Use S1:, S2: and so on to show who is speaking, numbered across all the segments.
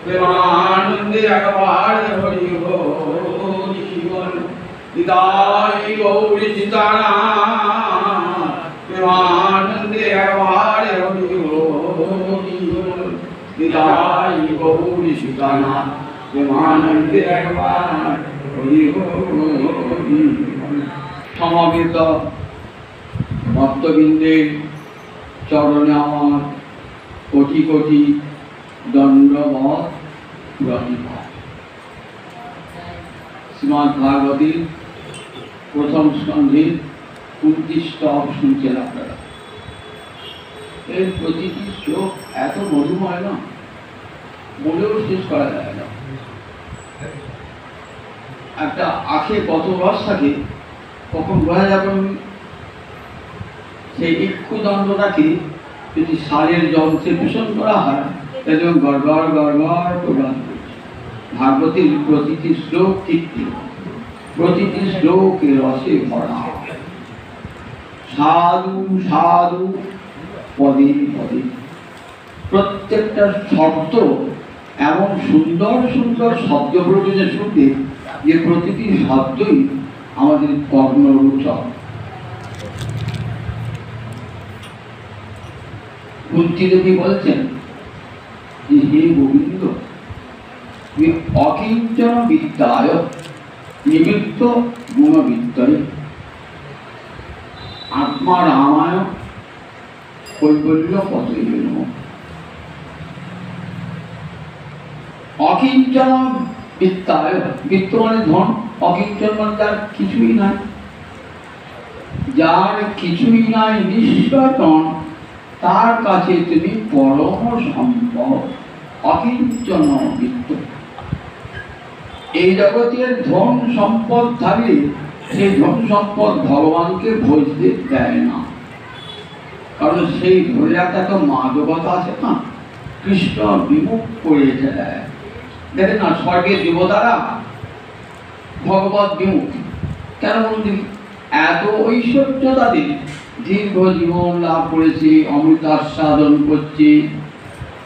S1: প্রেমানন্দে একবার হরি হরি বল নিতাই গৌর সীতারাম প্রেমানন্দে একবার হরি হরি বল নিতাই গৌর সীতারাম প্রেমানন্দে একবার হরি হরি। সমাবেত ভক্তবৃন্দের চরণে আমার কোটি কোটি দণ্ডবৎ প্রণিপাত। শ্রীমদ্ ভাগবতীর প্রথম স্কন্ধের 29 স্তব শুনছেন আপনারা। এর প্রতিটি শ্লোক এত মধুময় না, বলেও শেষ করা যায় না। একটা আখে কত রস থাকে কখন বোঝা যাবে। সেই ইক্ষুদণ্ডটাকে যদি সারের যন্ত্রে পেষণ করা হয় এবং গড়গড় গড়গড় প্রদান করছে। ভাগবতীর প্রতিটি শ্লোক ঠিক প্রতিটি শ্লোকে রসে ভরা। সাধু সাধু পদে পদে প্রত্যেকটা শব্দ এমন সুন্দর সুন্দর শব্দ প্রয়োজনে শুনতে যে প্রতিটি শব্দই আমাদের কর্ণরোচক। কুন্তী দেবী বলছেন যে হে গোবিন্দ, তুমি অকিঞ্চন বিদ্যায় নিবৃত্ত গুণবিদ্যয় আত্মা রামায় কৈবল্য পথে নমঃ। অকিঞ্চন বিদ্যায়, বিত্ত মানে ধন, অকিঞ্চন মানে যার কিছুই নাই, যার কিছুই নাই নিঃস্বতন, তার কাছে তুমি পরম সম্ভব। অকিঞ্চন বিত্ত। এই জগতের ধন সম্পদ থাকলে সেই ধন সম্পদ ভগবানকে ভজতে দেয় না, কারণ সেই ধরে রাখা তো মাদকতা আছে না, কৃষ্ণ বিমুখ করে দেয়। দেখেন না, স্বর্গের দেবতারা ভগবত বিমুখ কেন বলুন? এত ঐশ্বর্য তাদের, দীর্ঘ জীবন লাভ করেছে, অমৃত আস্বাদন করছে,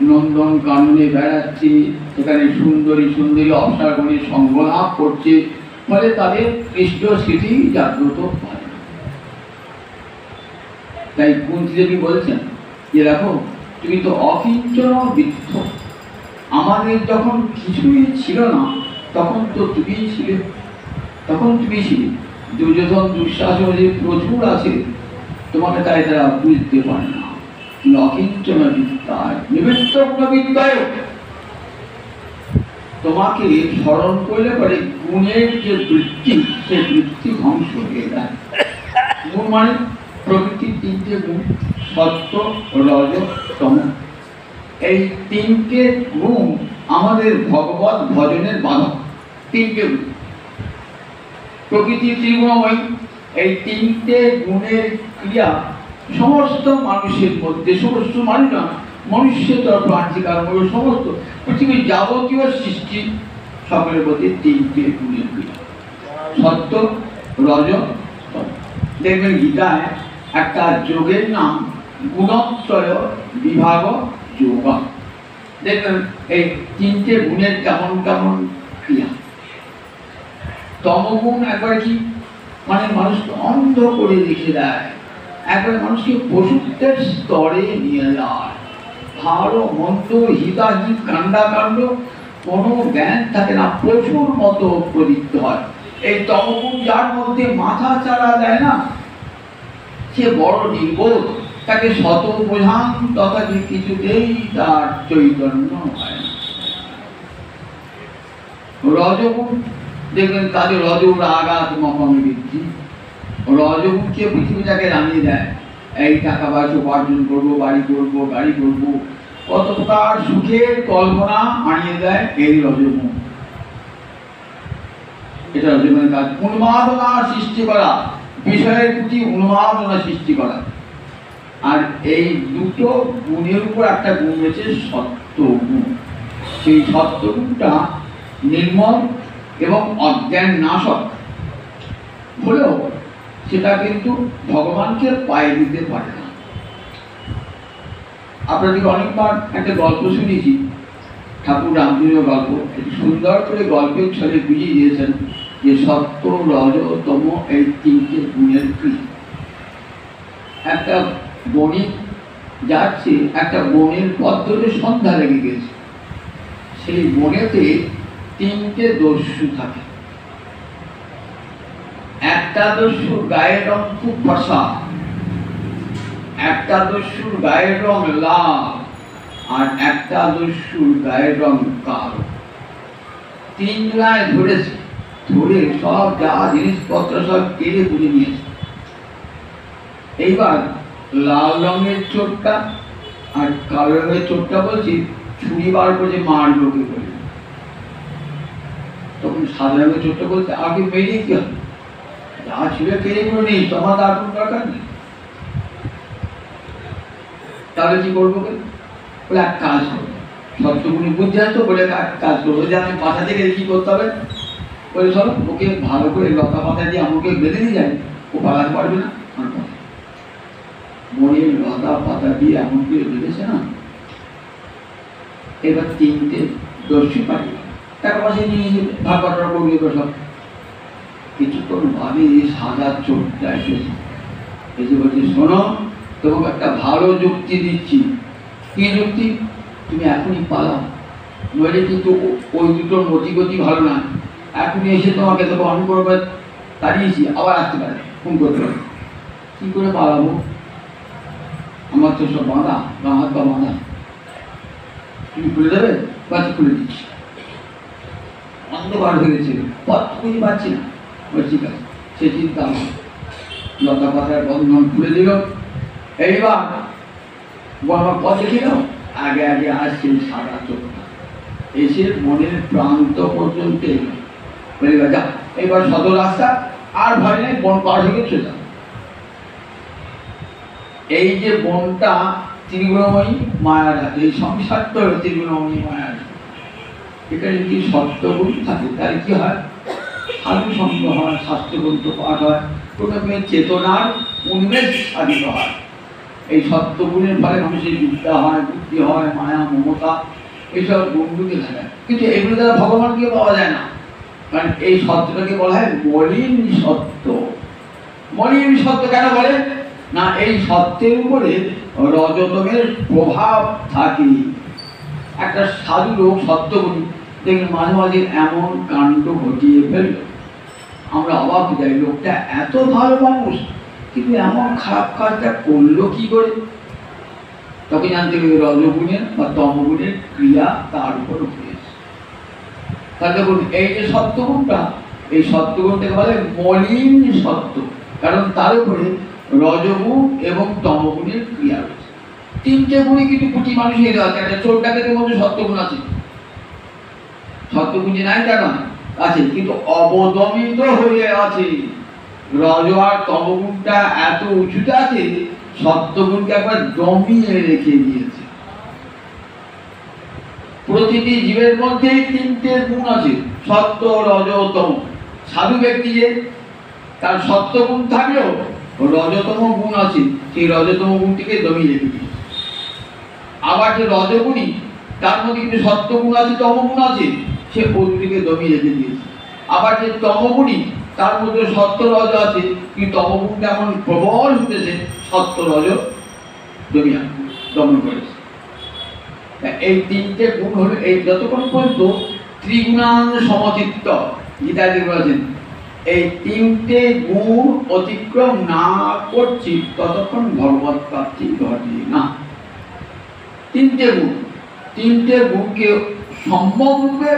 S1: নন্দন কাননে বেড়াচ্ছে, সেখানে সুন্দরী সুন্দরী অপ্সরাগণে সঙ্গ লাভ করছে, ফলে তাদের কৃষ্ণ স্মৃতি জাগ্রত হয়। তাই কুন্তী দেবী বলছেন যে দেখো, তুমি তো অকিঞ্চন বিত্ত, আমাদের যখন কিছুই ছিল না তখন তো তুমিই ছিলে, তখন তুমি ছিলে। দুর্যোধন দুঃশাসন যে প্রচুর আছে, তোমাকে তাই তারা বুঝতে পারে না। তুমি অকিঞ্চন বিদ্যায় নিবৃত্ত গুণবিদ্যায়, তোমাকে স্মরণ করলে পরে গুণের যে বৃত্তি, সে বৃত্তি ধ্বংস হয়ে যায়। গুণ মানে প্রকৃতির তিনটে গুণ, সত্য রজ তম। এই তিনটে গুণ আমাদের ভগবত ভজনের বাধক। তিনটে গুণ, প্রকৃতি ত্রিগুণময়, এই তিনটে গুণের ক্রিয়া সমস্ত মানুষের মধ্যে, সমস্ত মানুষ না, মনুষ্যতর প্রাণীকার সমস্ত পৃথিবীর যাবতীয় সৃষ্টি সকলের মধ্যে তিনটে গুণের ক্রিয়া, সত্য রজ তম। দেখবেন গীতায় একটা যোগের নাম গুণত্রয় বিভাগ যোগ। দেখবেন এই তিনটে গুণের কেমন কেমন ক্রিয়া। তমগুণ একবার কি মানে মানুষকে অন্ধ করে রেখে দেয়, একবার মানুষকে পশুত্বের স্তরে নিয়ে যায়। ভালো মন্দ হিতাহিত কাণ্ডাকাণ্ড কোনো জ্ঞান থাকে না, পশুর মতো প্রদীপ্ত হয়। এই তমগুণ যার মধ্যে মাথা চাড়া দেয় না, সে বড় নির্বোধ, তাকে শত বোঝান তথাপি কিছুতেই তার চৈতন্য হয় না। রজগুণ দেখবেন তাদের রজগুণ আঘাত মকম বৃদ্ধি। রজগুণকে পৃথিবীটাকে রানিয়ে দেয়, এই টাকা পয়সা উপার্জন করবো, বাড়ি করবো, গাড়ি করবো, কত প্রকার সুখের কল্পনা আনিয়ে দেয় এই রজগুণ। এটা রজগুণের কাজ, উন্মাদনা সৃষ্টি করা, বিষয়ের প্রতি উন্মাদনা সৃষ্টি করা। আর এই দুটো গুণের উপর একটা গুণ রয়েছে সত্য গুণ। সেই সত্য গুণটা নির্মল এবং অজ্ঞান নাশক হলেও সেটা কিন্তু ভগবানকে পায়ে দিতে পারে না। আপনাদেরকে অনেকবার একটা গল্প শুনেছি, ঠাকুর রামকৃষ্ণ গল্প, একটু সুন্দর করে গল্পের ছলে বুঝিয়ে দিয়েছেন যে সত্য রজ তম এই তিনটে গুণের কি। একটা বণিক যাচ্ছে, একটা বনের পথ ধরে সন্ধ্যা লেগে গেছে। সেই বনেতে তিনটে দস্যু থাকে। একটা দস্যুর গায়ের রং খুব ফর্সা, একটা দস্যুর গায়ের রং লাল, আর একটা দস্যুর গায়ের রং কালো। তিন গায়ে ধরেছে, ধরে সব যা জিনিসপত্র সব কেড়ে পুড়ে নিয়েছে। এইবার লাল রঙের চোরটা আর কালো রঙের চোরটা বলছি ছুরি বার করে মারলো কি করে। তখন সাদা রঙের চোরটা বলছে আগে মেরে কি হবে, যা ছিল কেড়ে পুড়ে নেই, তোমার আর কোনো দরকার নেই। তাহলে কি করবো? বলে এক কাজ করবো, সত্যগুণী বুঝতে তো বলে এক কাজ করবো যে আমি পাশা থেকে কি করতে হবে। বলে চলো ওকে ভালো করে লতা পাতা দিয়ে আমাকে বেঁধে দিয়ে যাই, ও পালাতে পারবে না। মনের লতা পাতা দিয়ে এমন করে বেঁধেছে না। এবার তিনটে দস্যু পাঠিয়ে টাকা পয়সা নিয়ে এসে ভাগ বাটোয়ারা করবে সব। কিছুক্ষণ বাদে সাদা চোরটা এসেছে, এসে বলছে শোনো, তোমাকে একটা ভালো যুক্তি দিচ্ছি। কি যুক্তি? তুমি এখনই পালাও, নইলে কিন্তু ওই দুটোর মতিগতি ভালো না। এখনই এসে তোমাকে তো অন করবে, তাড়িয়েছি, আবার আসতে পারে, ফোন করতে পারে। কি করে পালাবো? আমার তো সব বাঁধা, গা হাত পা বাঁধা। তুমি খুলে দেবে? বাচ্চা খুলে দিচ্ছি। অন্ধকার হয়ে গেছে, পথ খুঁজে পাচ্ছি না। ঠিক আছে, সে চিন্তা আমার লতা পাতার বন্ধন খুলে দিল। এইবার আমার পথ দেখে দাও, আগে আগে আসছে সাদা চোখটা, এসে মনের প্রান্ত পর্যন্ত এলো। বলে যা এবার সদর রাস্তা, আর ভয় নেই, বন পার হয়ে চলে যাও। এই যে বনটা ত্রিগুণময়ী মায়ার হাতে, এই সংসারটা হলো ত্রিগুণময়ী মায়ার। এখানে যদি সত্যগুণ থাকে তাহলে কি হয়? সাধু সঙ্গ হয়, শাস্ত্রগ্রন্থ পাঠ হয়, কোনো চেতনার উন্মেষ সাধিত হয়। এই সত্যগুণের ফলে মানুষের বিদ্যা হয়, বুদ্ধি হয়, মায়া, মমতা, এইসব গুণগুলি থাকে। কিন্তু এগুলো দ্বারা ভগবানকে পাওয়া যায় না, কারণ এই সত্যটাকে বলা হয় মলিন সত্য। মলিন সত্য কেন বলে না? এই সত্যের উপরে রজতমের প্রভাব থাকে। একটা সাধু লোক সত্যগুণী দেখবেন মাঝে মাঝে এমন কাণ্ড ঘটিয়ে ফেলল, আমরা অবাক হয়ে যাই, লোকটা এত ভালো মানুষ কিন্তু এমন খারাপ কাজটা করলো কি করে? তখন জানতে হবে রজগুণের বা তমগুণের ক্রিয়া তার উপর হয়েছে। তাহলে দেখুন এই যে সত্যগুণটা, এই সত্যগুণটাকে বলে মলিন সত্য, কারণ তার উপরে রজগুণ এবং তমগুণের ক্রিয়া রয়েছে। তিনটে গুণে কিন্তু কোটি মানুষের আছে। একটা চোর ডাকাতের মধ্যে সত্যগুণ আছে, সত্যগুণ যে নাই তা নয়, আছে, কিন্তু অবদমিত হয়ে আছে। রজ আর তমগুণটা এত উঁচুতে আছে, সত্যগুণকে একবার দমিয়ে রেখে দিয়েছে। প্রতিটি জীবের মধ্যেই তিনটে গুণ আছে, সত্য, রজ, তম। সাধু ব্যক্তি যে তার সত্যগুণ থাকলেও রজতম গুণ আছে, সেই রজতম গুণটিকে দমিয়ে রেখে দিয়েছে। আবার যে রজগুণী তার মধ্যে কিন্তু সত্যগুণ আছে, তমগুণ আছে, সে ওদিকে দমিয়ে রেখে দিয়েছে। আবার যে তমগুণী তার মধ্যে সত্য রজ আছে, কিন্তু তমগুণটা এমন প্রবল হতেছে, সত্য রজ দমন করেছে। এই তিনটে গুণ হলো, এই যতক্ষণ পর্যন্ত ত্রিগুণান সমচিত্ত গীতাজি বলেছেন, এই তিনটে গুণ অতিক্রম না করছি ততক্ষণ ভগবৎ প্রাপ্তি ঘটে না। তিনটে গুণকে সম্যকরূপে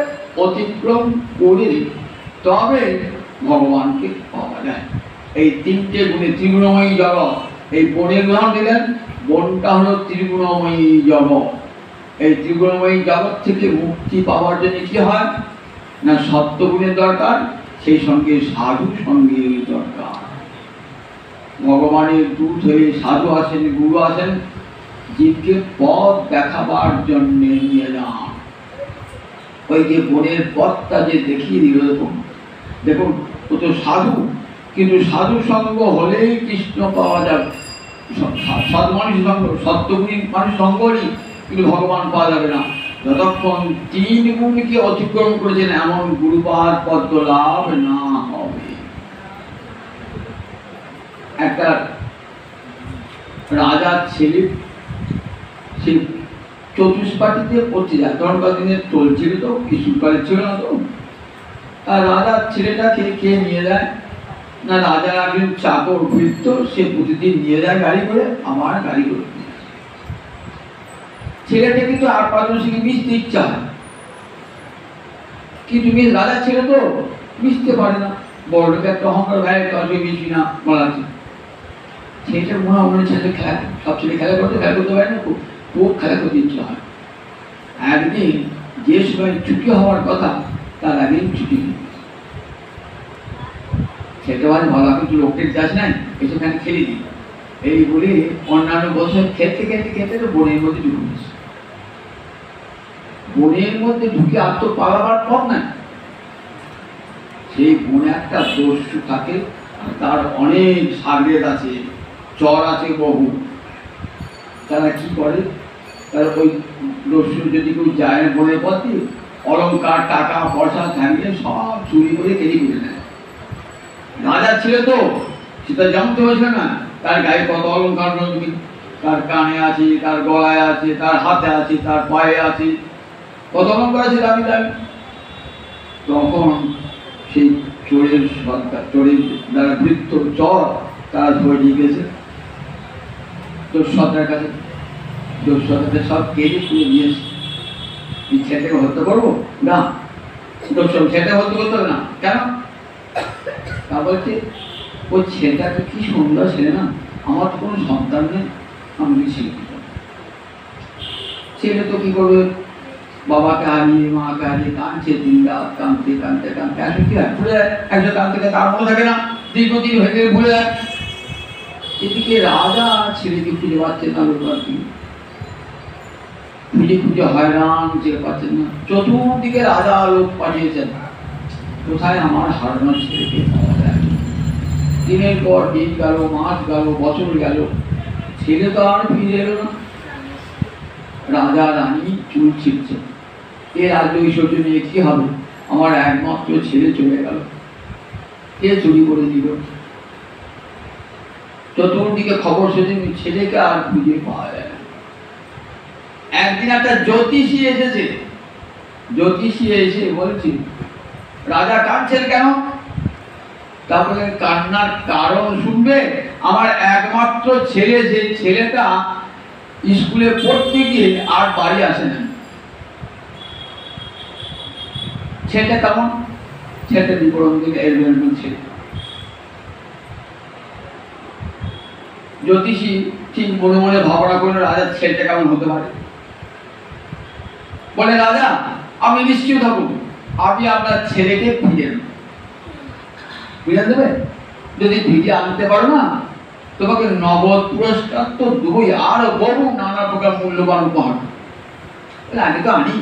S1: অতিক্রম করে তবে ভগবানকে পাওয়া যায়। এই তিনটে গুণে ত্রিগুণময়ী জগৎ, এই বনের উদাহরণ দিলেন, বনটা হলো ত্রিগুণময়ী জগৎ। এই ত্রিগুণময়ী জগৎ থেকে মুক্তি পাওয়ার জন্য কি হয় না? সত্যগুণের দরকার, সেই সঙ্গে সাধু সঙ্গের দরকার। ভগবানের দূত হয়ে সাধু আসেন, গুরু আসেন, জীবকে পথ দেখাবার জন্য নিয়ে যান। ওই যে বনের পথটা যে দেখিয়ে দিল, দেখুন ও তো সাধু, কিন্তু সাধু সঙ্গ হলেই কৃষ্ণ পাওয়া যাবে, সৎ মানুষ সঙ্গ, সত্যগুণী মানুষ সঙ্গ করি, কিন্তু ভগবান পাওয়া যাবে না যতক্ষণ 3 গুণকে অতিক্রম করেছেন এমন গুরুপাদ পদ্ম লাভ না হবে। একটা রাজার ছেলে সে চতুষ্পাটিতে পড়তে যায়, তখনকার দিনে চলছিল তো, স্কুল ছিল না তো। আর রাজার ছেলেটাকে কে নিয়ে যায় না, রাজার একজন চাকর ভৃত্য, সে প্রতিদিন নিয়ে যায় গাড়ি করে, আমার গাড়ি করে ছেলেটা কিন্তু আর 5 জন সঙ্গে মিশতে ইচ্ছা হয়, কিন্তু রাজার ছেলে তো মিশতে পারে না, বড় লোক একটা অহংকার ভাই কাজে মিশি না বলাচ্ছে। ছেলেটার মনে ছেলে খেলা, সব ছেলে খেলা করতে পারে না, খুব খেলা করতে ইচ্ছা হয়। একদিন যে সময় ছুটি হওয়ার কথা তার আগেই ছুটি নেই, খেতে পারে ভালো, কিন্তু লোকটির চাষ নাই, সেখানে খেলে দিই এই বলে অন্যান্য বছর খেলতে খেলতে খেলতে তো বনের মধ্যে ঢুকে গেছে। বনের মধ্যে ঢুকে আর তো পালাবার পথ নাই। সেই বনে একটা দস্যু থাকে, তার অনেক সাগরেদ আছে, চর আছে বহু। তারা কি করে, তারা ওই দস্যু যদি কেউ যায় বনের পথে, অলঙ্কার টাকা পয়সা থাকলে সব চুরি করে কেজি করে নেয়। রাজা ছিল তো সেটা জানতে হয়েছিল না, তার গায়ে কত অলঙ্কার, তার কানে আছে, তার গলায় আছে, তার হাতে আছে, তার পায়ে আছে, কত অলঙ্কার আছে দামি দামি। তখন সেই চোরের সরকার, চোরের যারা বৃত্ত চর, তারা ধরে নিয়ে গেছে দস্যুদের কাছে। দস্যুদের সব কেটে তুলে নিয়েছে। এই ছেলেটাকে হত্যা করবো না, দস্যু ছেলেটা হত্যা করতে হবে না, কেন? তা বলছে ওই ছেলেটা তো কি সুন্দর ছেলে না, আমার তো কোনো সন্তান নেই, আমি শিক্ষিত। ছেলে তো কি করবে, বাবাকে হারিয়ে মাকে হারিয়ে কাঁদছে, 3 রাত কাঁদতে কাঁদতে কাঁদতে আসলে কি হয়, ভুলে যায়। একজন কাঁদতে কাঁদতে তার মনে থাকে না, দীর্ঘদিন হয়ে গেলে ভুলে যায়। এদিকে রাজা ছেলেকে খুঁজে পাচ্ছেন না, খুঁজে খুঁজে হয়রান, খুঁজে পাচ্ছেন না। চতুর্দিকে রাজা লোক পাঠিয়েছেন, কোথায় আমার হারানোর ছেলেকে পাওয়া যায়। দিনের পর দিন গেল, মাস গেল, বছর গেল, ছেলে তো আর ফিরে এলো না। রাজা রানী চুল ছিটছে, এ রাজ্য ঐশ্বর্য নিয়ে কি হবে, আমার একমাত্র ছেলে চলে গেল, কে চুরি করে দিল। চতুর্দিকে খবর শুনে ছেলেকে আর খুঁজে পাওয়া যায় না। একদিন একটা জ্যোতিষী এসেছে, জ্যোতিষী এসে বলছে রাজা কাঁদছেন কেন? তারপরে কান্নার কারণ শুনবে, আমার একমাত্র ছেলে, যে ছেলেটা স্কুলে পড়তে গিয়ে আর বাড়ি আসে না। ছেলেটা কেমন? ছেলেটা বিবরণ দিকে ছেলে। জ্যোতিষী ঠিক মনে মনে ভাবনা করলো রাজার ছেলেটা কেমন হতে পারে। বলে রাজা, আমি নিশ্চিত থাকুন, আপনি আপনার ছেলেকে ফিরে দেবে। যদি ফিরিয়ে আনতে পারো না, তোমাকে নগদ পুরস্কার তো দেবই, আর বহু নানা প্রকার মূল্যবান উপহার। আগে তো আনি।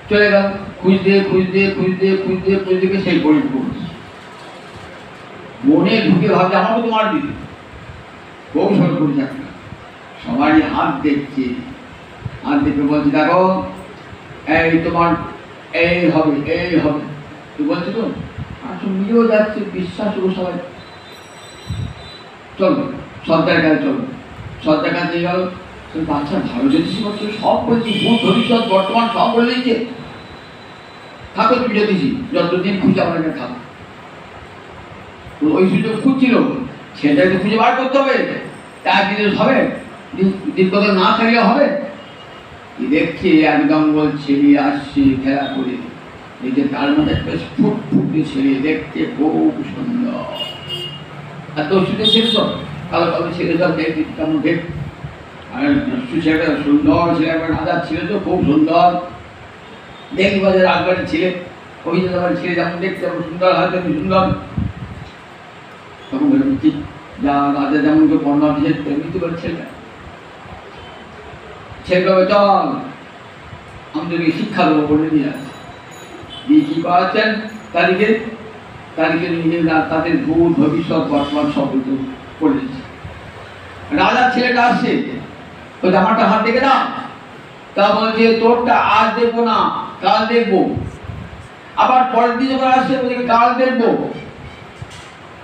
S1: চলে গেল, খুঁজতে খুঁজতে খুঁজতে খুঁজতে খুঁজতে সেই গরিব পড়ছে। মনে ঢুকে ভাবছে আমাকে তো মার দিতে, কৌশল করে যাচ্ছে। সবারই হাত দেখছে, হাত দেখে বলছে দেখো এই তোমার এই হবে, এই হবে। তুই বলছি তো আসলে মিলেও যাচ্ছে, বিশ্বাস করবো সবাই। চলো সর্দার কাছে, চলো সর্দার কাছে নিয়ে গেল। বাচ্চা ভালো জ্যোতিষ করছে, সব বলছি, ভূত ভবিষ্যৎ বর্তমান সব বলে দিচ্ছে। থাকো তুমি জ্যোতিষী, যতদিন খুঁজে আমার কাছে থাকো। ওই সুযোগ খুঁজছিল, সেটাকে খুঁজে বার করতে হবে, তার বিদেশ হবে, দীর্ঘত না থাকলে হবে। দেখছে একদম বলছে আসছে খেলা করে, এই যে তার মধ্যে ফুটফুটে ছেলে, দেখতে খুব সুন্দর। আর দস্যুতে ছেলে সব কালো কালো ছেলে সব দেখতে কেমন দেখ, আর দস্যু ছেলেটা সুন্দর ছেলে, একবার রাজার ছেলে তো খুব সুন্দর। দেখি বাজে রাজবাড়ির ছেলে, অভিজাত বাড়ির ছেলে যেমন দেখতে যেমন সুন্দর হয় তেমনি সুন্দর। তখন ঠিক যা রাজা যেমন কেউ বর্ণনা দিয়েছে তেমনি তো বলে ছেলেটা। ছেলেটা চল আমি তোকে শিক্ষা দেবো বলে নিয়ে আসছে। দিয়ে কি করাচ্ছেন তাদেরকে, তাদেরকে নিজেরা তাদের ভূত ভবিষ্যৎ বর্তমান সব কিছু করে দিচ্ছে। রাজার ছেলেটা আসছে, ওই জামাটা হাত দেখে দাও, তা বলছে তোরটা আজ দেখবো না, কাল দেখবো। আবার পরের দিন যখন আসছে বলছে কাল দেখবো,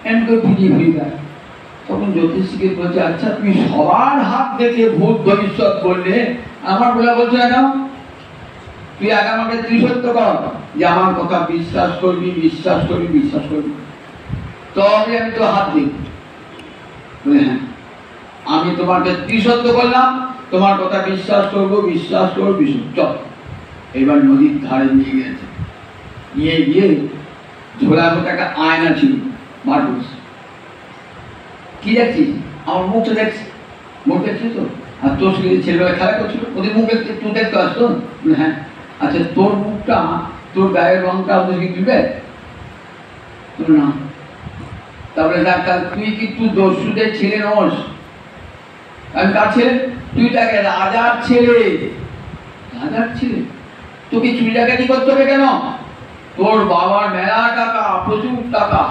S1: এমনি ফিরিয়ে ফিরিয়ে দেয়। তখন জ্যোতিষীকে বলছে আচ্ছা তুমি সবার হাত দেখে ভূত ভবিষ্যৎ বললে, আমার বলে বলছে না কেন? তুই আগে আমাকে ত্রিসত্য কর যে আমার কথা বিশ্বাস করবি, বিশ্বাস করবি, বিশ্বাস করবি, তবে আমি তো হাত দিই। হ্যাঁ, আমি তোমাকে ত্রিসত্য করলাম, তোমার কথা বিশ্বাস করবো, বিশ্বাস করবো, বিশ্বাস। চল এবার নদীর ধারে নিয়ে গেছে, নিয়ে গিয়ে ঝোলার মতো একটা আয়না ছিল, বার করছে। কি দেখছিস? আমার মুখটা দেখছি, মুখ দেখছিস তো? আর তোর সঙ্গে ছেলেবেলা খেলা করছিল, ওদের মুখ একটু দেখতে আসতো। হ্যাঁ, আচ্ছা তোর মুখটা, তোর গায়ের রংটা ওদেরকে দিবে না? তারপরে ডাক্তার তুই কিন্তু দস্যুদের ছেলে নস। আমি কার ছেলে? তুই তাকে রাজার ছেলে। রাজার ছেলে? তোকে চুরি ডাকাতি করতে হবে কেন? তোর বাবার মেলা টাকা, প্রচুর টাকা,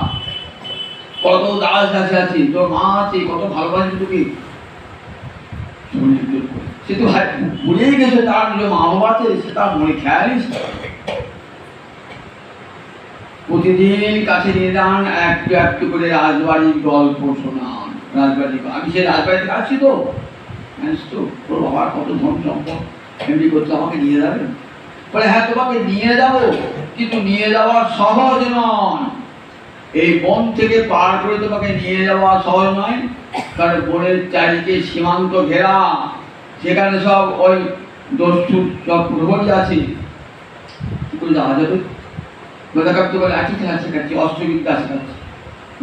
S1: কত দাস দাসী আছে, তোর মা আছে, কত ভালোবাসে তোকে। সে তো ভুলেই গেছে তার যে মা বাবা আছে, সে তার মনে খেয়ালিস। প্রতিদিন কাছে নিয়ে যান, একটু একটু করে রাজবাড়ির গল্প শোনান। রাজবাড়ি, আমি সে রাজবাড়িতে আসছি তো, জানিস তো তোর বাবার কত ধন সম্পদ, এমনি করতে আমাকে নিয়ে যাবেন? বলে হ্যাঁ তোমাকে নিয়ে যাব, কিন্তু নিয়ে যাওয়া সহজ নয়। এই বন থেকে পার করে তোমাকে নিয়ে যাওয়া সহজ নয়, কারণ বনের চারিদিকে সীমান্ত ঘেরা, সেখানে সব ওই দস্যু সব প্রহরী আছে। কি করে যাওয়া যাবে? গদাকাপ্ত বলে লাঠি খেলা শেখাচ্ছি, অস্ত্রবিদ্যা শেখাচ্ছি।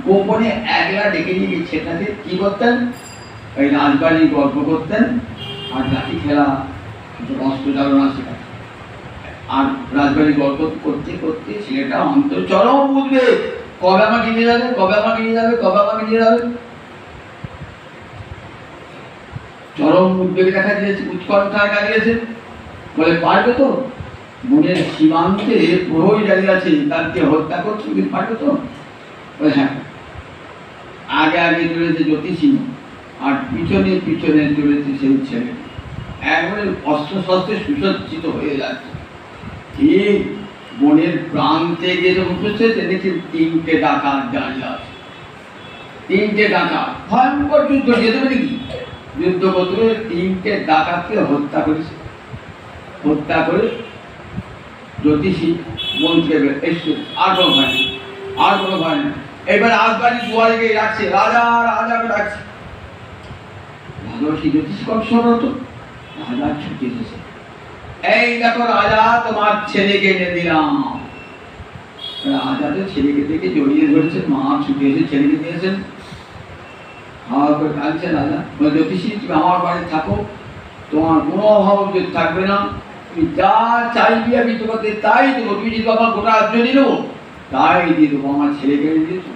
S1: গোপনে একলা ডেকে নিয়ে গিয়ে শেখাতে কি করতেন? ওই রাজবাড়ির গল্প করতেন আর লাঠি খেলা, অস্ত্র চালনা শেখাতেন। আর রাজবাড়ির গল্প করতে করতে ছেলেটা অন্তর চরম বুঝবে, কবে আমাকে নিয়ে যাবে, কবে আমাকে নিয়ে যাবে, কবে আমাকে নিয়ে যাবে। চরম উদ্বেগ দেখা দিয়েছে, উৎকণ্ঠা দেখা দিয়েছে। বলে পারবে তো? মনের সীমান্তে প্রহরী দাঁড়িয়ে আছে, তাকে হত্যা করছে, তুমি পারবে তো? বলে হ্যাঁ। আগে আগে চলেছে জ্যোতিষী, আর পিছনে পিছনে চলেছে সেই ছেলে। একবারে অস্ত্র শস্ত্রে সুসজ্জিত হয়ে যাচ্ছে। ঠিক বনের প্রান্তে গিয়ে যখন উঠেছে, দেখছি তিনটে ডাকাত দাঁড়িয়ে আছে। তিনটে ডাকাত, ভয়ঙ্কর যুদ্ধ, যেতে পারে কি? যুদ্ধ করতে তিনটে ডাকাতকে হত্যা করেছে। হত্যা করে জ্যোতিষী মন্ত্রী এসছে, আর কোনো ভয় নেই, আর কোনো ভয় নেই। এবার রাজবাড়ির দুয়ারে গিয়ে রাখছে, রাজা রাজাকে ডাকছে। ভালোবাসি জ্যোতিষী কম শোনো তো, রাজা ছুটে এসেছে। এই দেখো রাজা, তোমার ছেলেকে এনে দিলাম। রাজা তো ছেলেকে দেখে জড়িয়ে ধরেছেন, মা ছুটে এসে ছেলেকে দিয়েছেন। হাওয়া করে কাঁদছে রাজা। বলে জ্যোতিষী তুমি আমার বাড়ি থাকো, তোমার কোনো অভাব থাকবে না, তুমি যা চাইবি আমি তোমাকে তাই দেবো। তুমি যদি আমার গোটা রাজ্য দিয়ে দেবো, তাই দিয়ে দেবো। আমার ছেলেকে দিয়েছ।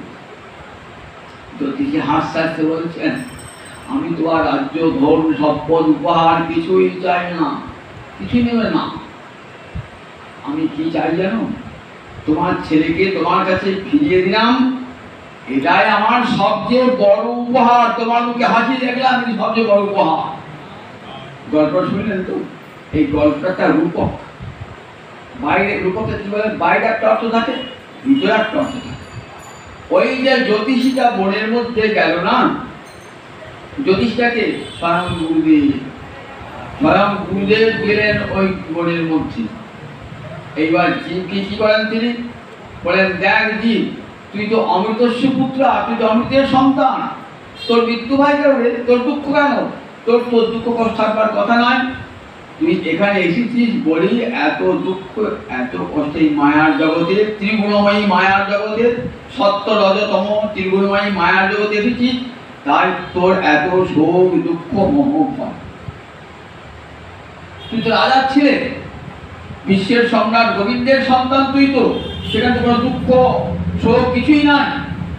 S1: জ্যোতিষী হাসতে হাসতে বলছেন, আমি তোমার রাজ্য, ধন, সম্পদ, উপহার কিছুই চাই না, কিছুই নেবে না। আমি কি চাই জানো? তোমার ছেলেকে তোমার কাছে ফিরিয়ে দিলাম, এটাই আমার সবচেয়ে বড় উপহার। তোমার মুখে হাসি দেখলাম, এটি সবচেয়ে বড় উপহার। গল্প শুনলেন তো? এই গল্পটা রূপক। বাইরে রূপকের কি বলে? বাইরে একটা অর্থ থাকে, ভিতরে একটা অর্থ থাকে। ওই যে জ্যোতিষীটা বনের মধ্যে গেল না, জ্যোতিষটাকে স্বয়ং গুরুদেব, স্বয়ং গুরুদেব গেলেন ওই বনের মধ্যে। এইবার জীবকে কি করেন তিনি? বলেন দেখ জীব, তুই তো অমৃতস্য পুত্র, তুই তো অমৃতের সন্তান, তোর মৃত্যু ভাই কারণে তোর দুঃখ কেন? তোর তোর দুঃখ কষ্ট থাকবার কথা নয়। তুই এখানে এসেছিস বলি এত দুঃখ, এত কষ্ট, এই মায়ার জগতে, ত্রিগুণময়ী মায়ার জগতে, সত্য রজতম ত্রিগুণময়ী মায়ার জগতে এসেছিস, তাই তোর এত শোক দুঃখ মোহ ভয়। তুই তো রাজার ছেলে, বিশ্বের সম্রাট গোবিন্দের সন্তান তুই, তো সেখানে কোনো দুঃখ শোক কিছুই নাই,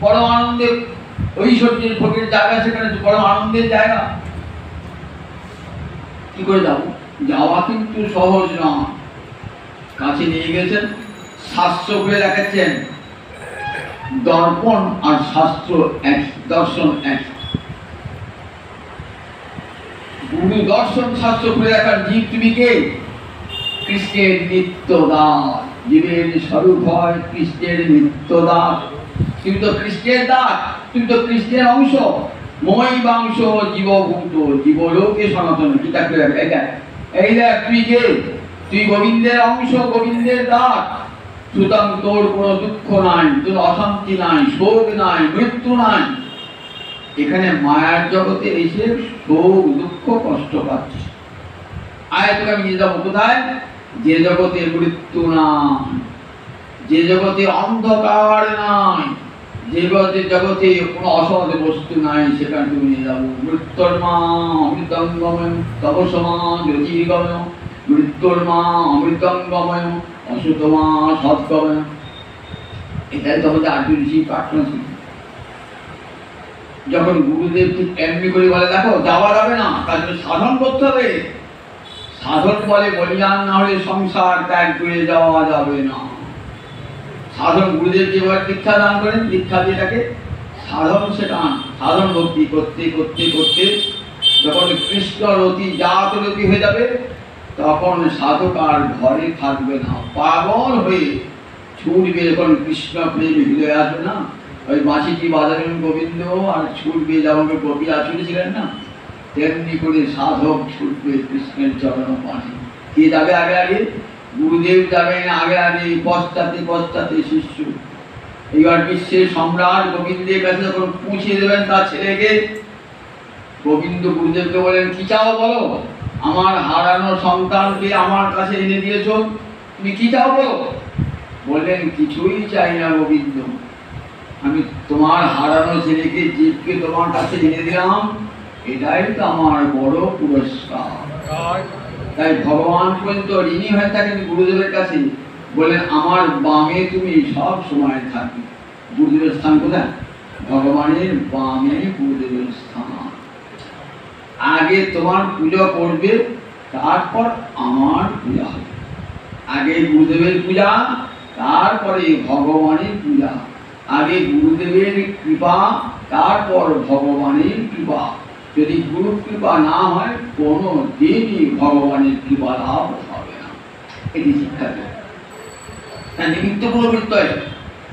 S1: পরম আনন্দের ঐশ্বর্যের ভোগের জায়গা, সেখানে পরম আনন্দের জায়গা। কি করে যাবো? যাওয়া কিন্তু সহজ নয়। কাছে নিয়ে গেছেন, শাস্ত্র করে দেখাচ্ছেন দর্পণ আর শাস্ত্র এক, দর্শন এক। গুরু দর্শন শাস্ত্র করে রাখার জীব তুমি কে? কৃষ্ণের নিত্য দাস। জীবের স্বরূপ হয় কৃষ্ণের নিত্য দাস। তুমি তো কৃষ্ণের দাস, তুমি তো কৃষ্ণের অংশ। মই বাংশ জীবভূত, জীবলোকে সনাতন। গীতা করে রাখবে। এই দেখ তুই কে? তুই গোবিন্দের অংশ, গোবিন্দের দাস। সুতরাং তোর কোনো দুঃখ নাই, তোর অশান্তি নাই, শোক নাই, মৃত্যু নাই। এখানে মায়ার জগতে এসে শোক দুঃখ কষ্ট পাচ্ছে। আয় তোকে আমি নিয়ে যাবো কোথায়? যে জগতে মৃত্যু নাই, যে জগতে অন্ধকার নাই, যে জগতে কোনো অসৎ বস্তু নাই, সেখানে তুমি নিয়ে যাবো। মৃত্যুর মা অমৃতঙ্গময় তপসমা জ্যোতির্গময়, মৃত্যুর মা অমৃতঙ্গময় অসুতমা সৎগময়। এটাই তোমাদের আর্যঋষি প্রার্থনা ছিল। যখন গুরুদেব ঠিক এমনি করে বলে দেখো যাওয়া যাবে না, তার জন্য সাধন করতে হবে। সাধন বলে বলিদান না হলে সংসার ত্যাগ করে যাওয়া যাবে না। সাধন গুরুদেব যেভাবে দীক্ষা দান করেন, দীক্ষা দিয়ে তাকে সাধন শেখান। সাধন ভক্তি করতে করতে করতে যখন কৃষ্ণ রতি জাত রতি হয়ে যাবে, তখন সাধক আর ঘরে থাকবে না, পাগল হয়ে ছুটবে। যখন কৃষ্ণ প্রেম হৃদয় আসবে না, ওই বাঁশিটি বাজাবেন গোবিন্দ আর ছুটবে, যেমন কবিরা ছুটেছিলেন না, তেমনি করে সাধক ছুটবে কৃষ্ণের চরণ পানে। কে যাবে আগে আগে? গুরুদেব যাবেন আগে আগে, পশ্চাতে পশ্চাতে শিষ্য। এইবার বিশ্বের সম্রাট গোবিন্দের কাছে যখন পৌঁছে দেবেন তার ছেলেকে, গোবিন্দ গুরুদেবকে বলেন কি চাও বলো? আমার হারানো সন্তানকে আমার কাছে এনে দিয়েছ, তুমি কি চাও বলো? বললেন কিছুই চাই না গোবিন্দ, আমি তোমার হারানো ছেলেকে জীবকে তোমার কাছে এনে দিলাম, এটাই তো আমার বড় পুরস্কার। তাই ভগবান পর্যন্ত ঋণী হয়ে থাকেন গুরুদেবের কাছে। বলেন আমার বামে তুমি সব সময় থাকবে। গুরুদেবের স্থান কোথায়? ভগবানের বামে গুরুদেবের স্থান। আগে তোমার পুজো করবে, তারপর আমার পূজা হবে। আগে গুরুদেবের পূজা, তারপরে ভগবানের পূজা। আগে গুরুদেবের কৃপা, তারপর ভগবানের কৃপা। যদি গুরু কৃপা না হয়, কোনো দিনই ভগবানের কৃপা লাভ হবে না। এটি শিক্ষা দেয়। নিমিত্ত গুণবৃত্ত।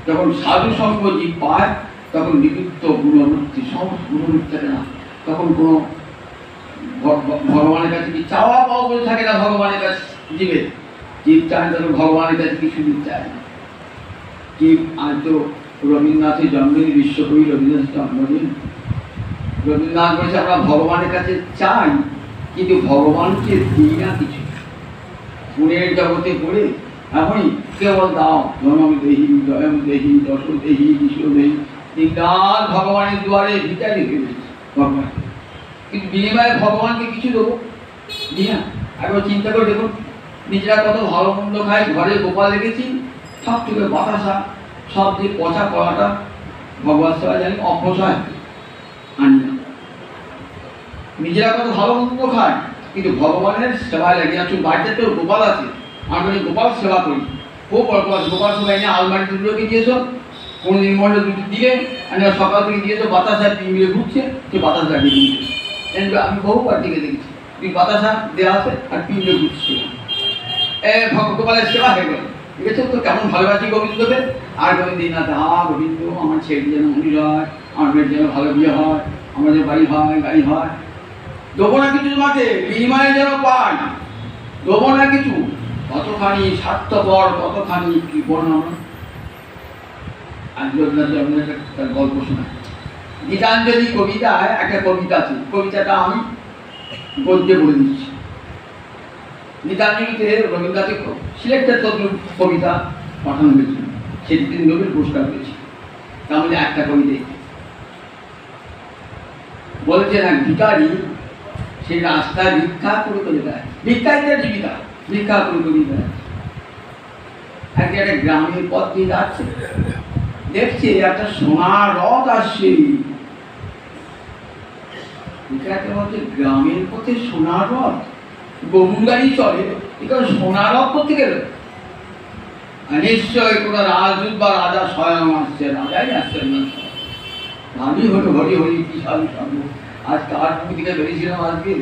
S1: যখন সাধু সঙ্গ জীব পায়, তখন নিমিত্ত গুণবৃত্তি, সমস্ত গুণবৃত্তি না। তখন কোনো ভগবানের কাছে কি চাওয়া পাওয়া বলে থাকে না। ভগবানের কাছে জীবের জীব চায়, তখন ভগবানের কাছে কিছু দিতে চায় না। জীব আজ তো রবীন্দ্রনাথের জন্মদিন, বিশ্বকবি রবীন্দ্রনাথের জন্মদিন। রবীন্দ্রনাথ বলেছে আমরা ভগবানের কাছে চাই, কিন্তু ভগবানকে দিই না কিছু। পুনের জগতে পড়ে এখনই কেবল দাও ধর্ম দেহি, জয়ম দেহি, দশ দেহি, বিশ্ব দেহি, দিনরাত ভগবানের দুয়ারে ভিকারি রেখে দিয়েছে ভগবান। কিন্তু বিনিময়ে ভগবানকে কিছু দেবো দিই না। একবার চিন্তা করে দেখুন, নিজেরা কত ভালো মন্দ খায়, ঘরে গোপাল রেখেছি, সব থেকে বাতাসা, সব যে পচা কলাটা ভগবান সেবা জানি অপচয় আনি না। নিজেরা কত ভালো মন্দ খায়, কিন্তু ভগবানের সেবায় লাগে না। বাড়িতে তো গোপাল আছে, আমি গোপাল সেবা করি, খুব অল্প আছে। গোপাল সেবা এনে আলমারি দুটোকে দিয়েছ, কোনোদিন মনে দুটো দিলে সকাল থেকে দিয়েছো, বাতাসা পিঁড়ে ঘুরছে, সে বাতাস লাগিয়ে দিয়েছে। আমি বহুবার দিকে দেখেছি, তুই বাতাসা দেওয়া আছে আর পিঁড়ে ঘুরছে। গোপালের সেবা হয়ে গেল। ঠিক আছে, তো কেমন ভালোবাসি গোবিন্দকে। আর গোবিন্দ না, গোবিন্দ আমার ছেলে যেন মনির হয়, আমার মেয়ের যেন ভালো বিয়ে হয়, আমাদের বাড়ি হয়, গাড়ি হয়। দেবো না কিছু তোমাকে, বিনিময়ে যেন পাই, দেবো না কিছু। কতখানি স্বার্থপর, কতখানি কৃপণ আমরা। আজ তার গল্প শোনা। গীতাঞ্জলি কবিতায় একটা কবিতা আছে, কবিতাটা আমি গদ্যে বলে দিচ্ছি। গীতাঞ্জলিতে রবীন্দ্রনাথের সিলেক্টেড কবিতা পাঠানো হয়েছিল, সেটি তিনি নোবেল পুরস্কার পেয়েছে। তার মধ্যে একটা কবিতা বলছেন এক ভিখারি, সেই রাস্তায় ভিক্ষা করে করে দেয়, ভিক্ষারিদের জীবিকা, ভিক্ষা করে করে দেয়। একটা গ্রামের পথ দিয়ে যাচ্ছে, দেখছে একটা সোনার রথ আসছে। বলছে গ্রামের পথে সোনার রথ, গরুর গাড়ি চলে, এখানে সোনার রথ করতে গেল। নিশ্চয়ই কোনো রাজদূত বা রাজা স্বয়ং আসছে, রাজাই আসছেন না, আমি হলো হরি হরি কি সাধু সাধু। আজ কার দিকে বেরিয়েছিলাম আজকে,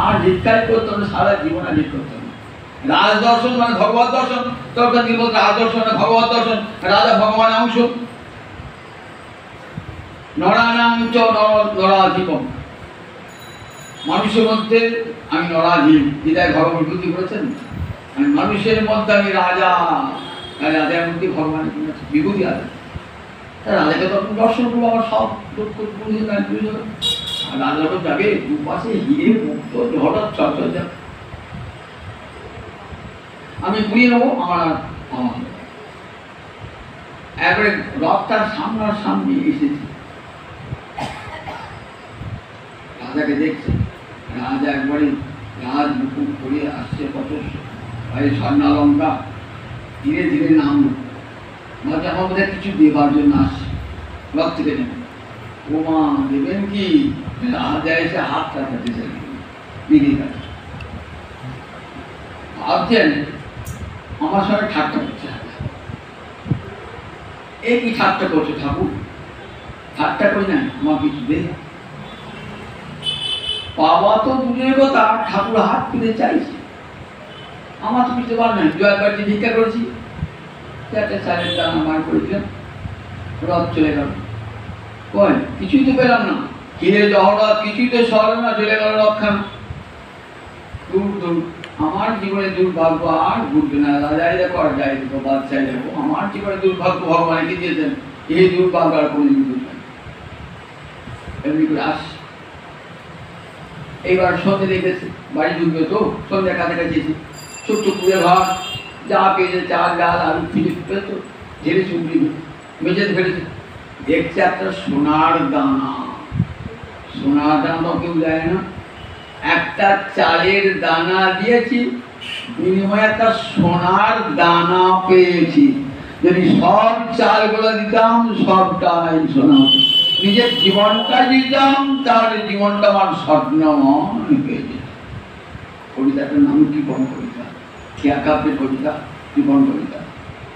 S1: আর ধিক্কার করতাম না, সারা জীবনে ঠিক করতাম না। রাজ দর্শন মানে ভগবত দর্শন, তর্ক নির্বোধ রাজ দর্শন মানে ভগবত দর্শন, রাজা ভগবানের অংশ। নরানাং চ নরাধিপম, মানুষের মধ্যে আমি নরাধীন, গীতায় ভগবান বুদ্ধি করেছেন। আমি মানুষের মধ্যে আমি রাজা, রাজার মধ্যে ভগবানের বিভূতি আছে। রাজাকে তখন দর্শন করবো, আমার সব দুঃখ বুঝে আর রাজা যখন যাবে দুপাশে হিরে মুক্ত হঠাৎ চর্চা, আমি পুড়িয়ে নেবো আমার আমার একবারে রথটার সামনে এসেছি। রাজাকে দেখছে, রাজা একবারে রাজ মুকুট করে আসছে, কত স্বর্ণালঙ্কা, ধীরে ধীরে নামলো। ভাবছে আমার বোধহয় কিছু দেবার জন্য আসছে, রথ থেকে নেবে। ও মা দেবেন কি? রাজা এসে হাত রাখাতে বেরিয়ে গেছে। ভাবছেন আমার সঙ্গে ঠাট্টা করছে, এই কি ঠাট্টা করছে ঠাকুর? ঠাট্টা করি না, আমার কিছু দে। বাবা তো দূরের কথা, ঠাকুর হাত তুলে চাইছে, আমার তো কিছু বার নাই। জয়বাড়ি ভিক্ষা করেছি, একটা চালের দানা মার করেছিলাম, রথ চলে গেল। কই কিছুই তো পেলাম না, হিরে জহরত কিছুই তো সরল না, চলে গেল রথখানা। দূর দূর আমার জীবনে দুর্ভাগ্য আর ঘুরবে না। রাজাই দেখো আর যাই দেখো, বাদশাই দেখো, আমার জীবনে দুর্ভাগ্য ভগবানকে দিয়েছেন, এই দুর্ভাগ্য আর কোনোদিন ঘুরবে না। এমনি করে আস। এইবার সন্ধে দেখেছে, বাড়ি ঢুকবে তো, সন্ধ্যা কাছাকাছি ছোট্ট পুড়ে ঘর, যা পেয়েছে চাল ডাল আলু ফিরে পেয়েছ, ঝেড়ে চুপড়ি মেঝেতে ফেলেছে। দেখছে একটা সোনার দানা, সোনার দানা কেউ দেয় না, একটা চালের দানা দিয়েছি, বিনিময়ে একটা সোনার দানা পেয়েছি। যদি সব চালগুলো দিতাম সবটাই সোনা হতো, নিজের জীবনটা দিতাম তাহলে জীবনটা আমার স্বপ্নময় হয়ে যেত। কবিতাটার নাম কৃপণ কবিতা, খেয়া কাব্যের কবিতা, কৃপণ কবিতা।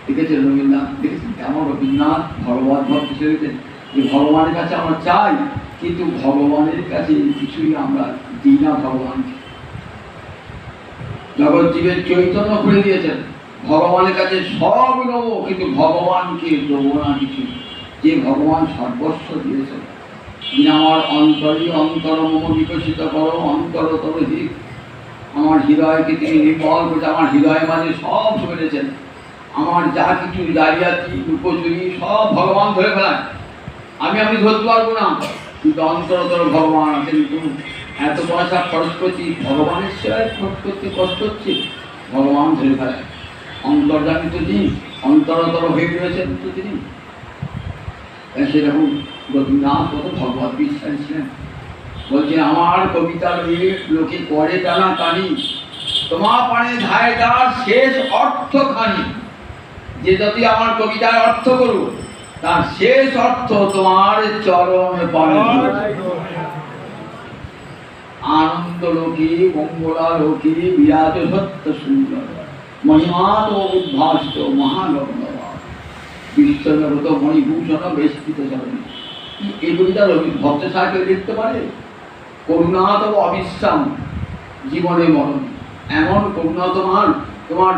S1: দেখেছেন রবীন্দ্রনাথ, দেখেছেন কেমন রবীন্দ্রনাথ ভগবত ভক্ত ছেড়েছেন, যে ভগবানের কাছে আমরা চাই, কিন্তু ভগবানের কাছে কিছুই আমরা দিই না ভগবানকে। জগৎ জীবের চৈতন্য খুলে দিয়েছেন, ভগবানের কাছে সব নেবো, কিন্তু ভগবানকে দেবো না কিছু। যে ভগবান সর্বস্ব দিয়েছেন, আমার অন্তরই অন্তর মম বিকশিত করো অন্তরতর হিত। আমার হৃদয়কে তিনি নির্মল করে আমার হৃদয় মাঝে সব ফেলেছেন। আমার যা কিছু জালিয়াতি লুকোচুরি সব ভগবান ধরে ফেলায়, আমি ধরতে পারবো না, কিন্তু অন্তরতর ভগবান আছেন। এত পয়সা খরচ করছি, ভগবানের সেবায় খরচ করতে কষ্ট হচ্ছে, ভগবান ধরে ফেলায়। অন্তর্জামী তো তিনি, অন্তরতর হয়ে রয়েছেন তো তিনি। সেরকম রবীন্দ্রনাথ কত ভগবত বিশ্বাস ছিলেন। বলছেন আমার কবিতা লোকে করে টানা টানি, তোমার পানে ধায় তার শেষ অর্থ খানি। যে যদি আমার কবিতার অর্থ করু, তার শেষ অর্থ তোমার চরণে পানে। আনন্দ লোকে মঙ্গলা লোকে বিরাজ সত্য সুন্দর, মহিমাত উদ্ভাসিত মহাগন্ধ বিশ্বজগত মণিভূষণ বেষ্টিত চরণে। এই কবিতা রবি ভক্ত সাহেব লিখতে পারে? করুণা তো অবিশ্রাম জীবনে মরণ, এমন করুণা তোমার, তোমার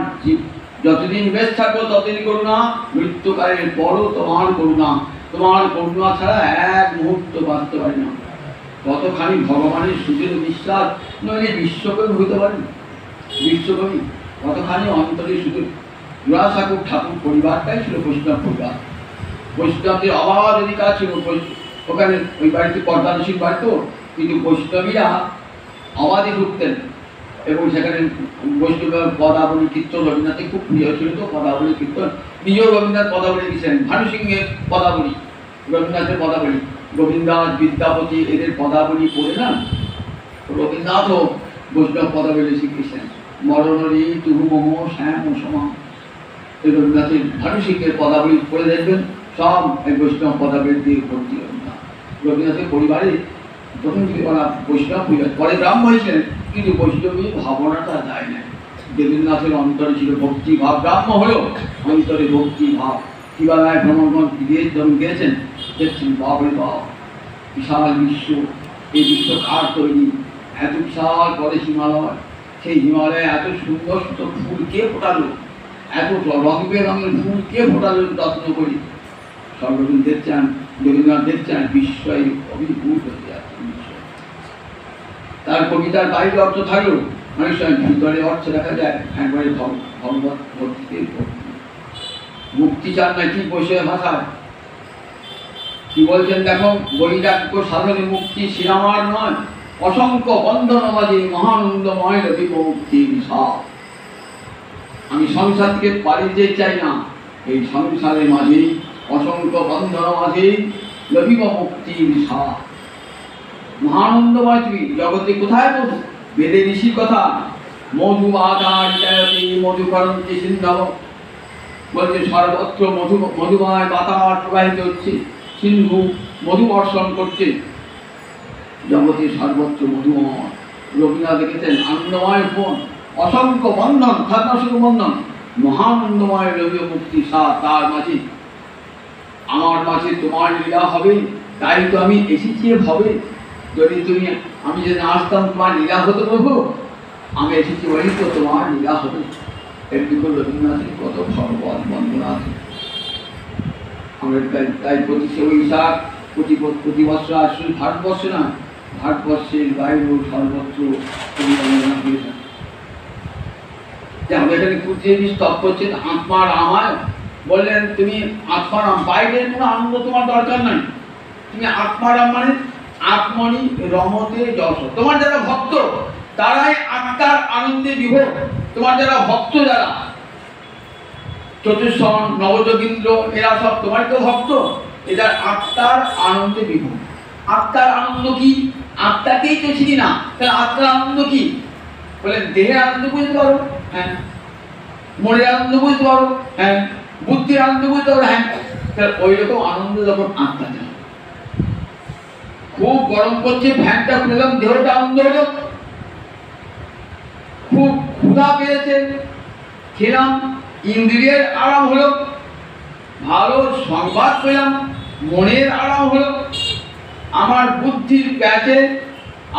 S1: যতদিন বেশ থাকবো ততদিন করুণা, মৃত্যুকালের পরও তোমার করুণা। তোমার করুণা ছাড়া এক মুহূর্ত বাঁচতে পারি না। কতখানি ভগবানের সুদৃঢ় বিশ্বাস, নইলে বিশ্বকবি হতে পারেন। বিশ্বকবি কতখানি অন্তরে সুদৃঢ়। জোড়াসাঁকোর ঠাকুর পরিবারটাই ছিল বৈষ্ণব পরিবার, বৈষ্ণবদের অবাধ অধিকার ছিল ওখানে। ওই বাড়িতে পর্দানসীন বাড়ি তো, কিন্তু বৈষ্ণবীরা অবাধে ঢুকতেন এবং সেখানে বৈষ্ণবের পদাবলী কীর্তন রবীন্দ্রনাথের খুব প্রিয় ছিল তো, পদাবলী কীর্তন। নিজেও রবীন্দ্রনাথ পদাবলী দিয়েছেন, ভানু সিংহের পদাবলী, রবীন্দ্রনাথের পদাবলী, গোবিন্দাস বিদ্যাপতি এদের পদাবলী পড়ে না রবীন্দ্রনাথও বৈষ্ণব পদাবলী শিখেছেন। মরণরী তুহু মোহ শ্যাম সমা, এই রবীন্দ্রনাথের ভানু সিংহের পদাবলী পড়ে দেখবেন, সব এই বৈষ্ণব পদাবলী দিয়ে ভর্তি রবীন্দ্রনাথ। রবীন্দ্রনাথের পরিবারে প্রথম থেকে ওরা বৈষ্ণব পরিবার, পরে ব্রাহ্ম হয়েছিলেন, কিন্তু বৈষ্ণবী ভাবনাটা যায় না। দেবেন্দ্রনাথের অন্তরে ছিল ভক্তি ভাব, ব্রাহ্ম হলেও অন্তরে ভক্তি ভাব। হিমালয় ভ্রমণ দিয়ে যখন গিয়েছেন, দেখছেন বাবরে বাপ, বিশাল বিশ্ব, এই বিশ্ব কার তৈরি? এত বিশাল করে হিমালয়, সেই হিমালয়ে এত সুন্দর সুন্দর ফুল কে ফোটালো? এত রং বেরঙের ফুল কে ফোটালো যত্ন করি? সর্বদিন দেখছেন, রবীন্দ্রনাথ দেখছেন বিস্ময় অভিভূত হয়ে যাচ্ছে। তার কবিতার বাইরে অর্থ থাকলেও অনেক সময় ভিতরে অর্থ দেখা যায় একবারে ভগবত ভক্তিতে ভক্তি। মুক্তি চান না কি বসে ভাষায় কি বলছেন দেখো, বৈরাগ্য সাধনে মুক্তি শ্রীরামার নয়, অসংখ্য বন্ধনবাদী মহানন্দময় রবিব মুক্তি বিশাল। আমি সংসার থেকে পালিয়ে চাই না, এই সংসারের মাঝে অসংখ্য বন্ধন মাঝে রবিব মুক্তি বিশাল। মহানন্দময় তুমি জগতে কোথায় বসো? বেদে ঋষির কথা, মধু আকার মধুকরণকে সিন্ধব, বলছে সর্বত্র মধুময় বাতাস প্রবাহিত হচ্ছে, সিন্ধু মধু বর্ষণ করছে, জগতে সর্বত্র মধুময়। রবীন্দ্রনাথ দেখেছেন আনন্দময় ফোন, অসংখ্য বন্ধন, খাদ্যাসুর বন্ধন, মহানন্দময় রবীন্দ্র মুক্তি সার। তার মাঝে আমার মাঝে তোমার লীলা হবে, তাই তো আমি এসেছি ভাবে। যদি তুমি আমি যদি আসতাম তোমার লীলা হতো প্রভু, আমি এসেছি ওই তো তোমার লীলা হবে। একটু রবীন্দ্রনাথের কত ভগবত বন্দনা আছে। আমরা তাই 25শে বৈশাখ প্রতি বছর আসলে ভারতবর্ষে না, ভারতবর্ষের বাইরেও সর্বত্র বন্দনা হয়েছে। আমাদের এখানে কুচিয়ে স্তব করছেন আত্মার আমায়, বললেন তুমি আত্মার বাইরের কোনো আনন্দ তোমার দরকার নাই, তুমি আত্মার মানে আত্মনি রমতে যশ। তোমার যারা ভক্ত তারাই আত্মার আনন্দে বিভোর। তোমার যারা ভক্ত, যারা চতুর্শন নবযোগীন্দ্র, এরা সব তোমার তো ভক্ত, এরা আত্মার আনন্দে বিভোর। আত্মার আনন্দ কি? আত্মাকেই তো চিনি না, তাহলে আত্মার আনন্দ কি? বলেন দেহের আনন্দ বুঝতে পারো, হ্যাঁ। মনের আনন্দ বুঝতে পারো, হ্যাঁ। বুদ্ধির আনন্দ বুঝতে পারো, হ্যাঁ। তাহলে ওই রকম আনন্দ যখন আত্মা যায়। খুব গরম করছে, ফ্যানটা খুললাম, দেহটা আনন্দ হলো। খুব ক্ষুধা পেয়েছে, খেলাম, ইন্দ্রিয়ের আরাম হলো। ভালো সংবাদ পেলাম, মনের আরাম হলো। আমার বুদ্ধির প্যাচে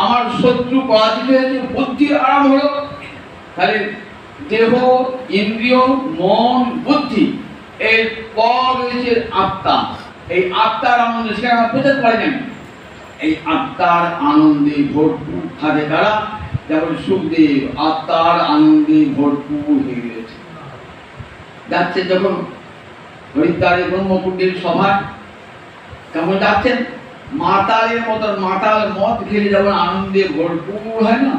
S1: আমার শত্রু পরাজিত হয়েছে, বুদ্ধির আরাম হলো। তাহলে দেহ, ইন্দ্রিয়, মন, বুদ্ধি, এর পর রয়েছে আত্মা। এই আত্মার আনন্দ সেখানে আমরা বোঝাতে পারি না। এই আত্মার আনন্দে ভরপুর থাকে কারা? যেমন সুখদেব আত্মার আনন্দে ভরপুর হয়ে গেছে। যাচ্ছে যখন হরিদ্বারে ব্রহ্মকুণ্ডের সভায়, কেমন যাচ্ছেন? মাতালের মতন, মাতাল মদ খেলে যেমন আনন্দে ভরপুর হয় না,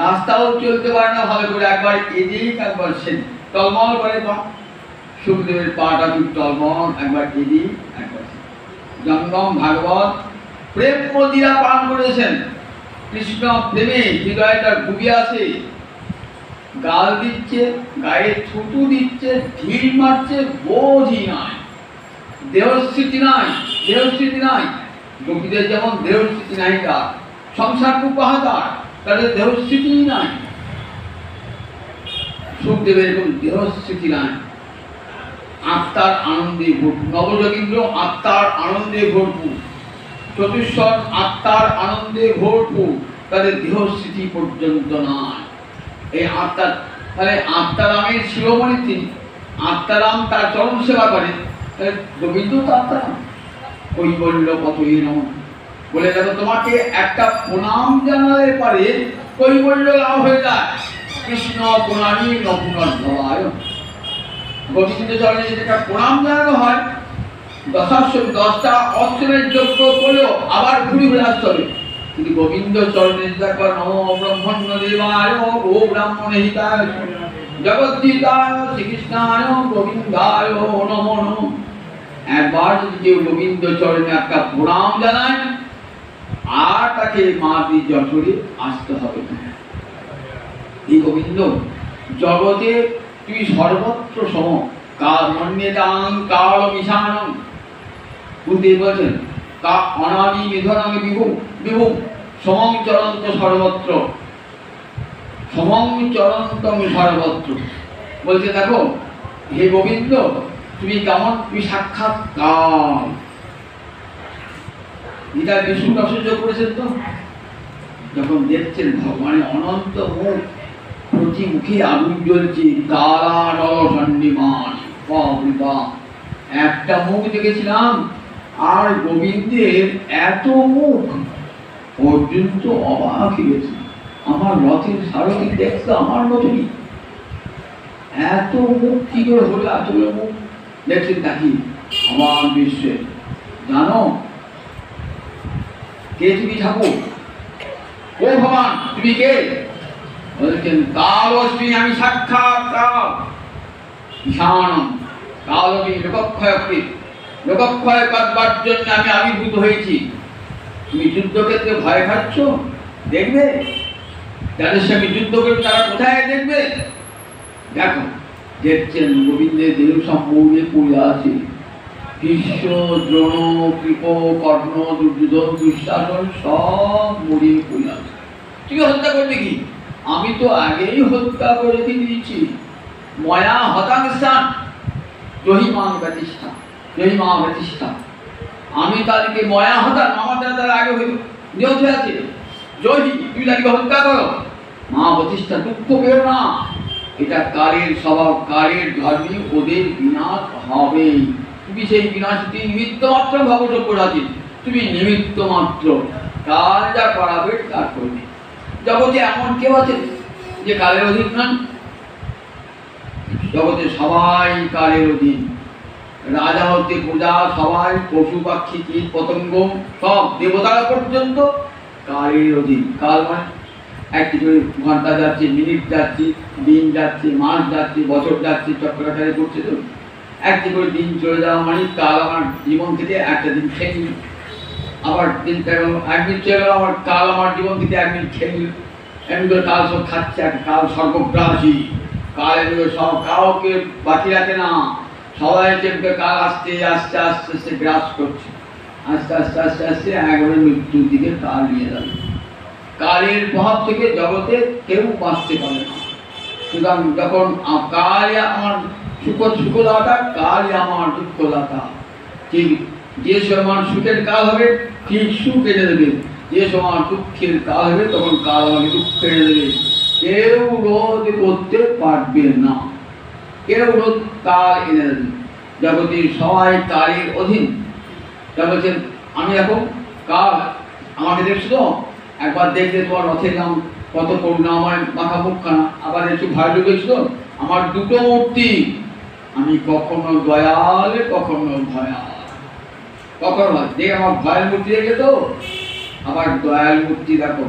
S1: রাস্তাও চলতে পারে না ভালো করে, একবার এদিক একবার সেদিক, টলমল করে পা। সুখদেবের পাটা খুব টলমল, একবার এদিক একবার সেদিক। জঙ্গম ভাগবত প্রেম মদিরা পান করেছেন, কৃষ্ণ প্রেমে হৃদয়টা ডুবে আছে। গাল দিচ্ছে, গায়ে থুতু দিচ্ছে, ঢিল মারছে, বোঝই নাই, দেহস্মৃতি নাই, দেহস্মৃতি নাই। গোপীদের যেমন দেহস্মৃতি নাই, তার সংসার খুব পাহাড়, তাদের দেহস্মৃতি নাই। সুখদেবের এরকম দেহস্মৃতি নাই, আত্মার আনন্দে ভরপুর। নবযোগীন্দ্র আত্মার আনন্দে ভরপুর, চতুর্শন আত্মার আনন্দে ভরপুর, তাদের দেহস্মৃতি পর্যন্ত নাই। এই আত্মা, তাহলে আত্মারামের শিরোমণি তিনি, আত্মারাম তার চরম সেবা করেন। গোবিন্দ তো আত্মারাম, ওই বলল কত এরম বলে দেখো, তোমাকে একটা প্রণাম জানালে পারে কৈবল্য লাভ হয়ে যায়। কৃষ্ণ প্রণামী নপুনর্ভবায়, গোবিন্দ চরণে যদি একটা প্রণাম জানানো হয়, 10টা অস্ত্রের যোগ্য করলেও আবার ঘুরি ঘুরে আসতে হবে। কিন্তু গোবিন্দ চরণে দেখো, নম ব্রহ্মণ্য দেবায় ও ব্রাহ্মণ হিতায় জগদ্ধিতায় শ্রীকৃষ্ণায় গোবিন্দায় নমো নমঃ। একবার যদি কেউ গোবিন্দ চরণে একটা প্রণাম জানায়, আর তাকে মাতৃ যশোরে আসতে হবে না। এই গোবিন্দ জগতে তুমি সর্বত্র সম, কার্মণ্যেতাং কাল মিশানং। গুরুদেব বলছেন কা অনাদি নিধনাং বিভু বিভু সমং চরন্ত সর্বত্র। সমং চরন্তং সর্বত্র। বলছে দেখো হে গোবিন্দ, তুমি কেমন, তুমি সাক্ষাৎ কাল। গীতার বিষ্ণু আশ্চর্য করেছেন তো, যখন দেখছেন ভগবানের অনন্ত মুখ, প্রতি মুখে আগুন জ্বলছে, কালানল সন্নিমান, একটা মুখ দেখেছিলাম, আর গোবিন্দের এত মুখ, অর্জুন তো অবাক হয়ে গেছে। আমার রথের সারথি দেখতো আমার মতনই, এত মুখ কি করে হলো, এতগুলো মুখ দেখছেন নাকি আমার বিশ্বে। জানো কে তুমি ঠাকুর? ও ভগবান তুমি কে? বলছেন কালস্মি, আমি সাক্ষাৎ কাল। ঈশানম কালমি লোকক্ষয়কৃত, লোকক্ষয় করবার জন্য আমি আবির্ভূত হয়েছি। তুমি যুদ্ধক্ষেত্রে ভয় খাচ্ছ, দেখবে যাদের সঙ্গে যুদ্ধ করবে তারা কোথায় দেখবে? দেখো দেখছেন গোবিন্দের দেহ সম্পূর্ণে পড়ে আছে। ভীষ্ম, দ্রোণ, কৃপ, কর্ণ, দুর্যোধন, দুঃশাসন সব মরিয়ে পড়ে আছে। তুমি হত্যা করবে কি? আমি তো আগেই হত্যা করে দিয়েছি। ময়া হতাংস্থান জহি মা প্রতিষ্ঠা, জহি মা প্রতিষ্ঠা। আমি তাদেরকে ময়া হতাম, আমার দ্বারা তারা আগে হইল নিহত হয়ে আছে। জহি, তুমি তাদেরকে হত্যা করো। মা প্রতিষ্ঠা, দুঃখ পেও না, এটা কালের স্বভাব, কালের ধর্মে ওদের বিনাশ হবেই। তুমি সেই বিনাশটি নিমিত্ত মাত্র ভগবত করাছি, তুমি নিমিত্ত মাত্র, কাল যা করাবে তার করবে। জগতে এমন কেউ আছে যে কালের অধীন নন? জগতে সবাই কালের অধীন, রাজা হতে প্রজা সবাই, পশু পাখি কীট পতঙ্গ সব, দেবতারা পর্যন্ত কালের অধীন। কাল মানে একটি করে ঘন্টা যাচ্ছে, মিনিট যাচ্ছে, দিন যাচ্ছে, মাস যাচ্ছে, বছর যাচ্ছে, চক্রাকারে করছে তো। একটি করে দিন চলে যাওয়া মানে কাল আমার জীবন থেকে একটা দিন খেয়ে নিল, আবার দিনটা গেল, এক মিনিট চলে গেল, আমার কাল আমার জীবন থেকে এক মিনিট খেয়ে নিল। এমনি করে কাল সব খাচ্ছে, এক কাল সর্বগ্রাসী, কাল এগুলো সব কাউকে বাকি রাখে না, সবাইকে কাল আস্তে আস্তে আস্তে আস্তে গ্রাস করছে, আস্তে আস্তে আস্তে আস্তে একবারে মৃত্যুর দিকে কাল নিয়ে যাবে। কালের প্রভাব থেকে জগতে কেউ বাঁচতে পারে না। সুতরাং যখন কালই আমার সুখদাতা, কালই আমার দুঃখদাতা, ঠিক যে সময় সুখের কাল হবে ঠিক সুখ এনে দেবে, যে সময় দুঃখের কাল হবে তখন কাল আমাকে দুঃখ এনে দেবে। কেউ রোধ করতে পারবে না, কেউ রোধ কাল এনে দেবে। জগতের সবাই কালের অধীন। বলছেন আমি এখন কাল, আমাকে দেখছো তো, একবার দেখলে তোমার রথের নাম কত করুণাময় মাখা মুখখানা, আবার একটু ভয় ঢুকেছিল। আমার দুটো মূর্তি, আমি কখনো দয়াল কখনো ভয়াল। কখনো দেখ আমার ভয়ের মূর্তি দেখে তো, আবার দয়াল মূর্তি দেখো।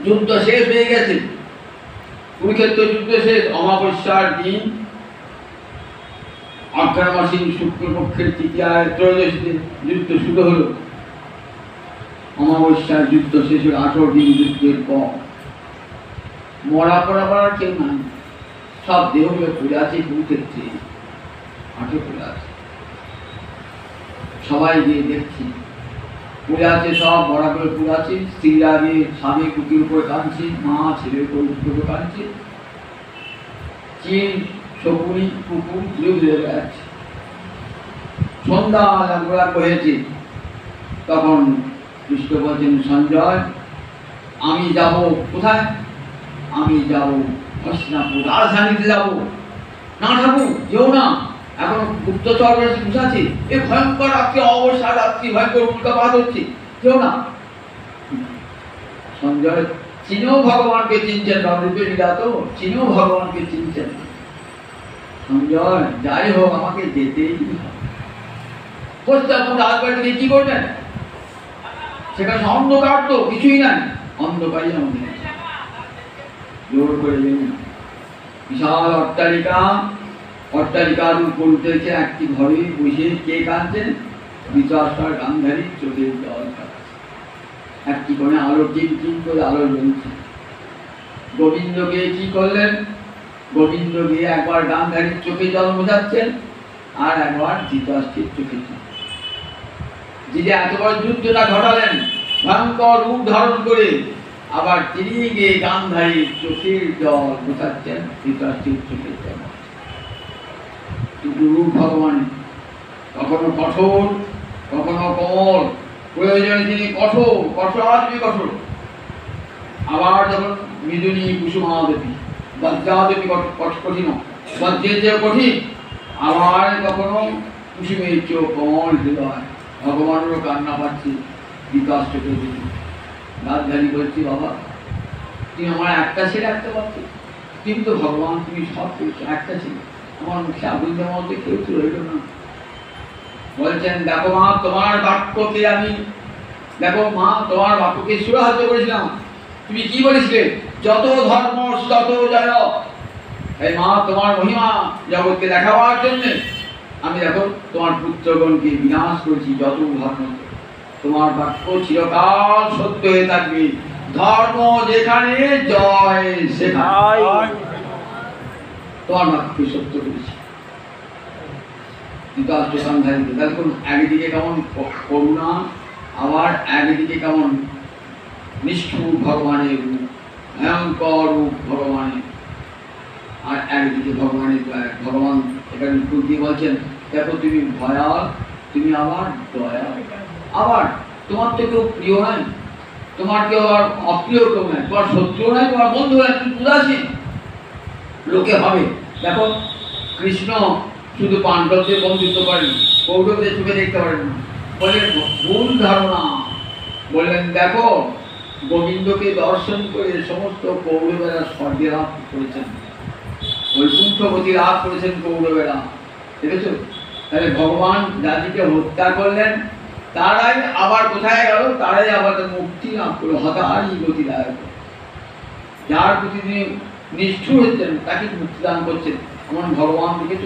S1: যুদ্ধ শেষ হয়ে গেছে, কুরুক্ষেত্র যুদ্ধ শেষ, অমাবস্যার দিন, অগ্রহায়ণ মাসিক শুক্লপক্ষের তৃতীয়ায় ত্রয়োদশীতে যুদ্ধ শুরু হলো। অমাবস্যার যুদ্ধ শেষ হলো 18 দিন যুদ্ধের পর। মরা পড়া পড়ার কেউ নাই, সব দেহগুলো পড়ে আছে কুরুক্ষেত্রে, আটে পড়ে আছে। সবাই গিয়ে দেখছি পড়ে আছে, সব মরা করে পড়ে আছে। স্ত্রীরা গিয়ে স্বামী কুটির উপরে কাঁদছে, মা ছেলের উপরে কাঁদছে, চিন শকুনি কুকুর ঘুরে বেড়াচ্ছে। সন্ধ্যা লাগ হয়েছে, তখন কৃষ্ণ বলছেন সঞ্জয় আমি যাব কোথায়? আমি যাব হস্তিনাপুর, রাজধানীতে যাব। না ঠাকুর যেও না, এখন গুপ্তচর বুঝাচ্ছে, এ ভয়ঙ্কর রাত্রি, অবসা রাত্রি, ভয়ঙ্কর উল্কাপাত হচ্ছে, যেও না। সঞ্জয় চিনেও ভগবানকে চিনছেন, রণরূপে লীলা তো, চিনেও ভগবানকে চিনছেন। সঞ্জয় যাই হোক আমাকে যেতেই হবে। হস্তিনাপুর রাজবাড়িতে কি করবেন? সেখানে অন্ধকার তো কিছুই নাই, অন্ধকারই আমাদের জোর করে যেন বিশাল অট্টালিকা, অট্টালিকার উপর উঠেছে একটি ঘরে বসে কে কাঁদছেন? ধৃতরাষ্ট্র গান্ধারী চোখের জল কাঁদছে। একটি কোণে আলো টিম টিম করে আলো জ্বলছে। গোবিন্দ গিয়ে কি করলেন? গোবিন্দ গিয়ে একবার গান্ধারীর চোখে জল মোছাচ্ছেন, আর একবার ধৃতরাষ্ট্রের চোখে জল। যিনি এত বড় যুদ্ধটা ঘটালেন, ভয়ঙ্কর রূপ ধারণ করে, আবার তিনি গিয়ে গান্ধারীর চোখের জল বোঝাচ্ছেন, ধৃতরাষ্ট্রের চোখের জল। দুটো রূপ ভগবান, কখনো কঠোর কখনো কোমল। প্রয়োজনে তিনি কঠোর, কঠোরাত্মী কঠোর। আবার যখন মৃদুনী কুসুমাদেবী, বজ্রাদেবী কঠিন, বজ্রের চেয়ে কঠিন। আবার কখনো কুসুমের চেয়েও কোমল হৃদয়। ভগবানেরও কান্না পাচ্ছে ধৃতরাষ্ট্রকে দেখে। রাজধানী বলছি, বাবা তুমি আমার একটা ছেলে একটা পাচ্ছি, কিন্তু ভগবান তুমি সব পেয়েছো, একটা ছেলে আমার মুখে আগুন দেওয়ার মধ্যে কেউ তো রইল না। বলছেন, দেখো মা, তোমার বাক্যকে আমি, দেখো মা, তোমার বাক্যকে সুরাহ্য করেছিলাম। তুমি কি বলেছিলে? যত ধর্ম তত জয়। এই মা, তোমার মহিমা জগৎকে দেখাবার জন্য আমি দেখো তোমার পুত্রগণকে বিনাশ করেছি। যত ধর্ম, তোমার বাক্য চিরকাল সত্য হয়ে থাকবে। ধর্ম যেখানে, জয় সেখানে। তোমার বাক্যকে সত্য করেছি। দেখুন, একদিকে কেমন করুণা, আবার একদিকে কেমন নিষ্ঠুর ভগবানের রূপ, ভয়ঙ্কর রূপ ভগবানের। আর একদিকে ভগবানের দয়া। ভগবান এখানে কুন্তি বলছেন, দেখো তুমি ভয়াল, তুমি আবার দয়া। আবার তোমার তো কেউ প্রিয় নয়, তোমার কেউ আর অপ্রিয় কেউ নয়, তোমার শত্রু নয়, তোমার বন্ধু নয়, তুমি উদাসীন। লোকে ভাবে, দেখো কৃষ্ণ শুধু পাণ্ডবদের বন্ধুত্ব করেন, কৌরবদের চোখে দেখতে পারেন না। বললেন ভুল ধারণা। বললেন, দেখো গোবিন্দকে দর্শন করে সমস্ত কৌরবেরা স্বর্গে লাভ করেছেন, বৈকুণ্ঠপতি লাভ করেছেন কৌরবেরা। দেখেছ? তাহলে ভগবান যাদিকে হত্যা করলেন তারাই আবার কোথায় গেল? তারাই আবার মুক্তি লাভ করলো, হতারই গতি দায়ক। যার প্রতি তিনি নিষ্ঠুর হচ্ছেন তাকে মুক্তিদান করছেন এমন ভগবান। দেখেছ?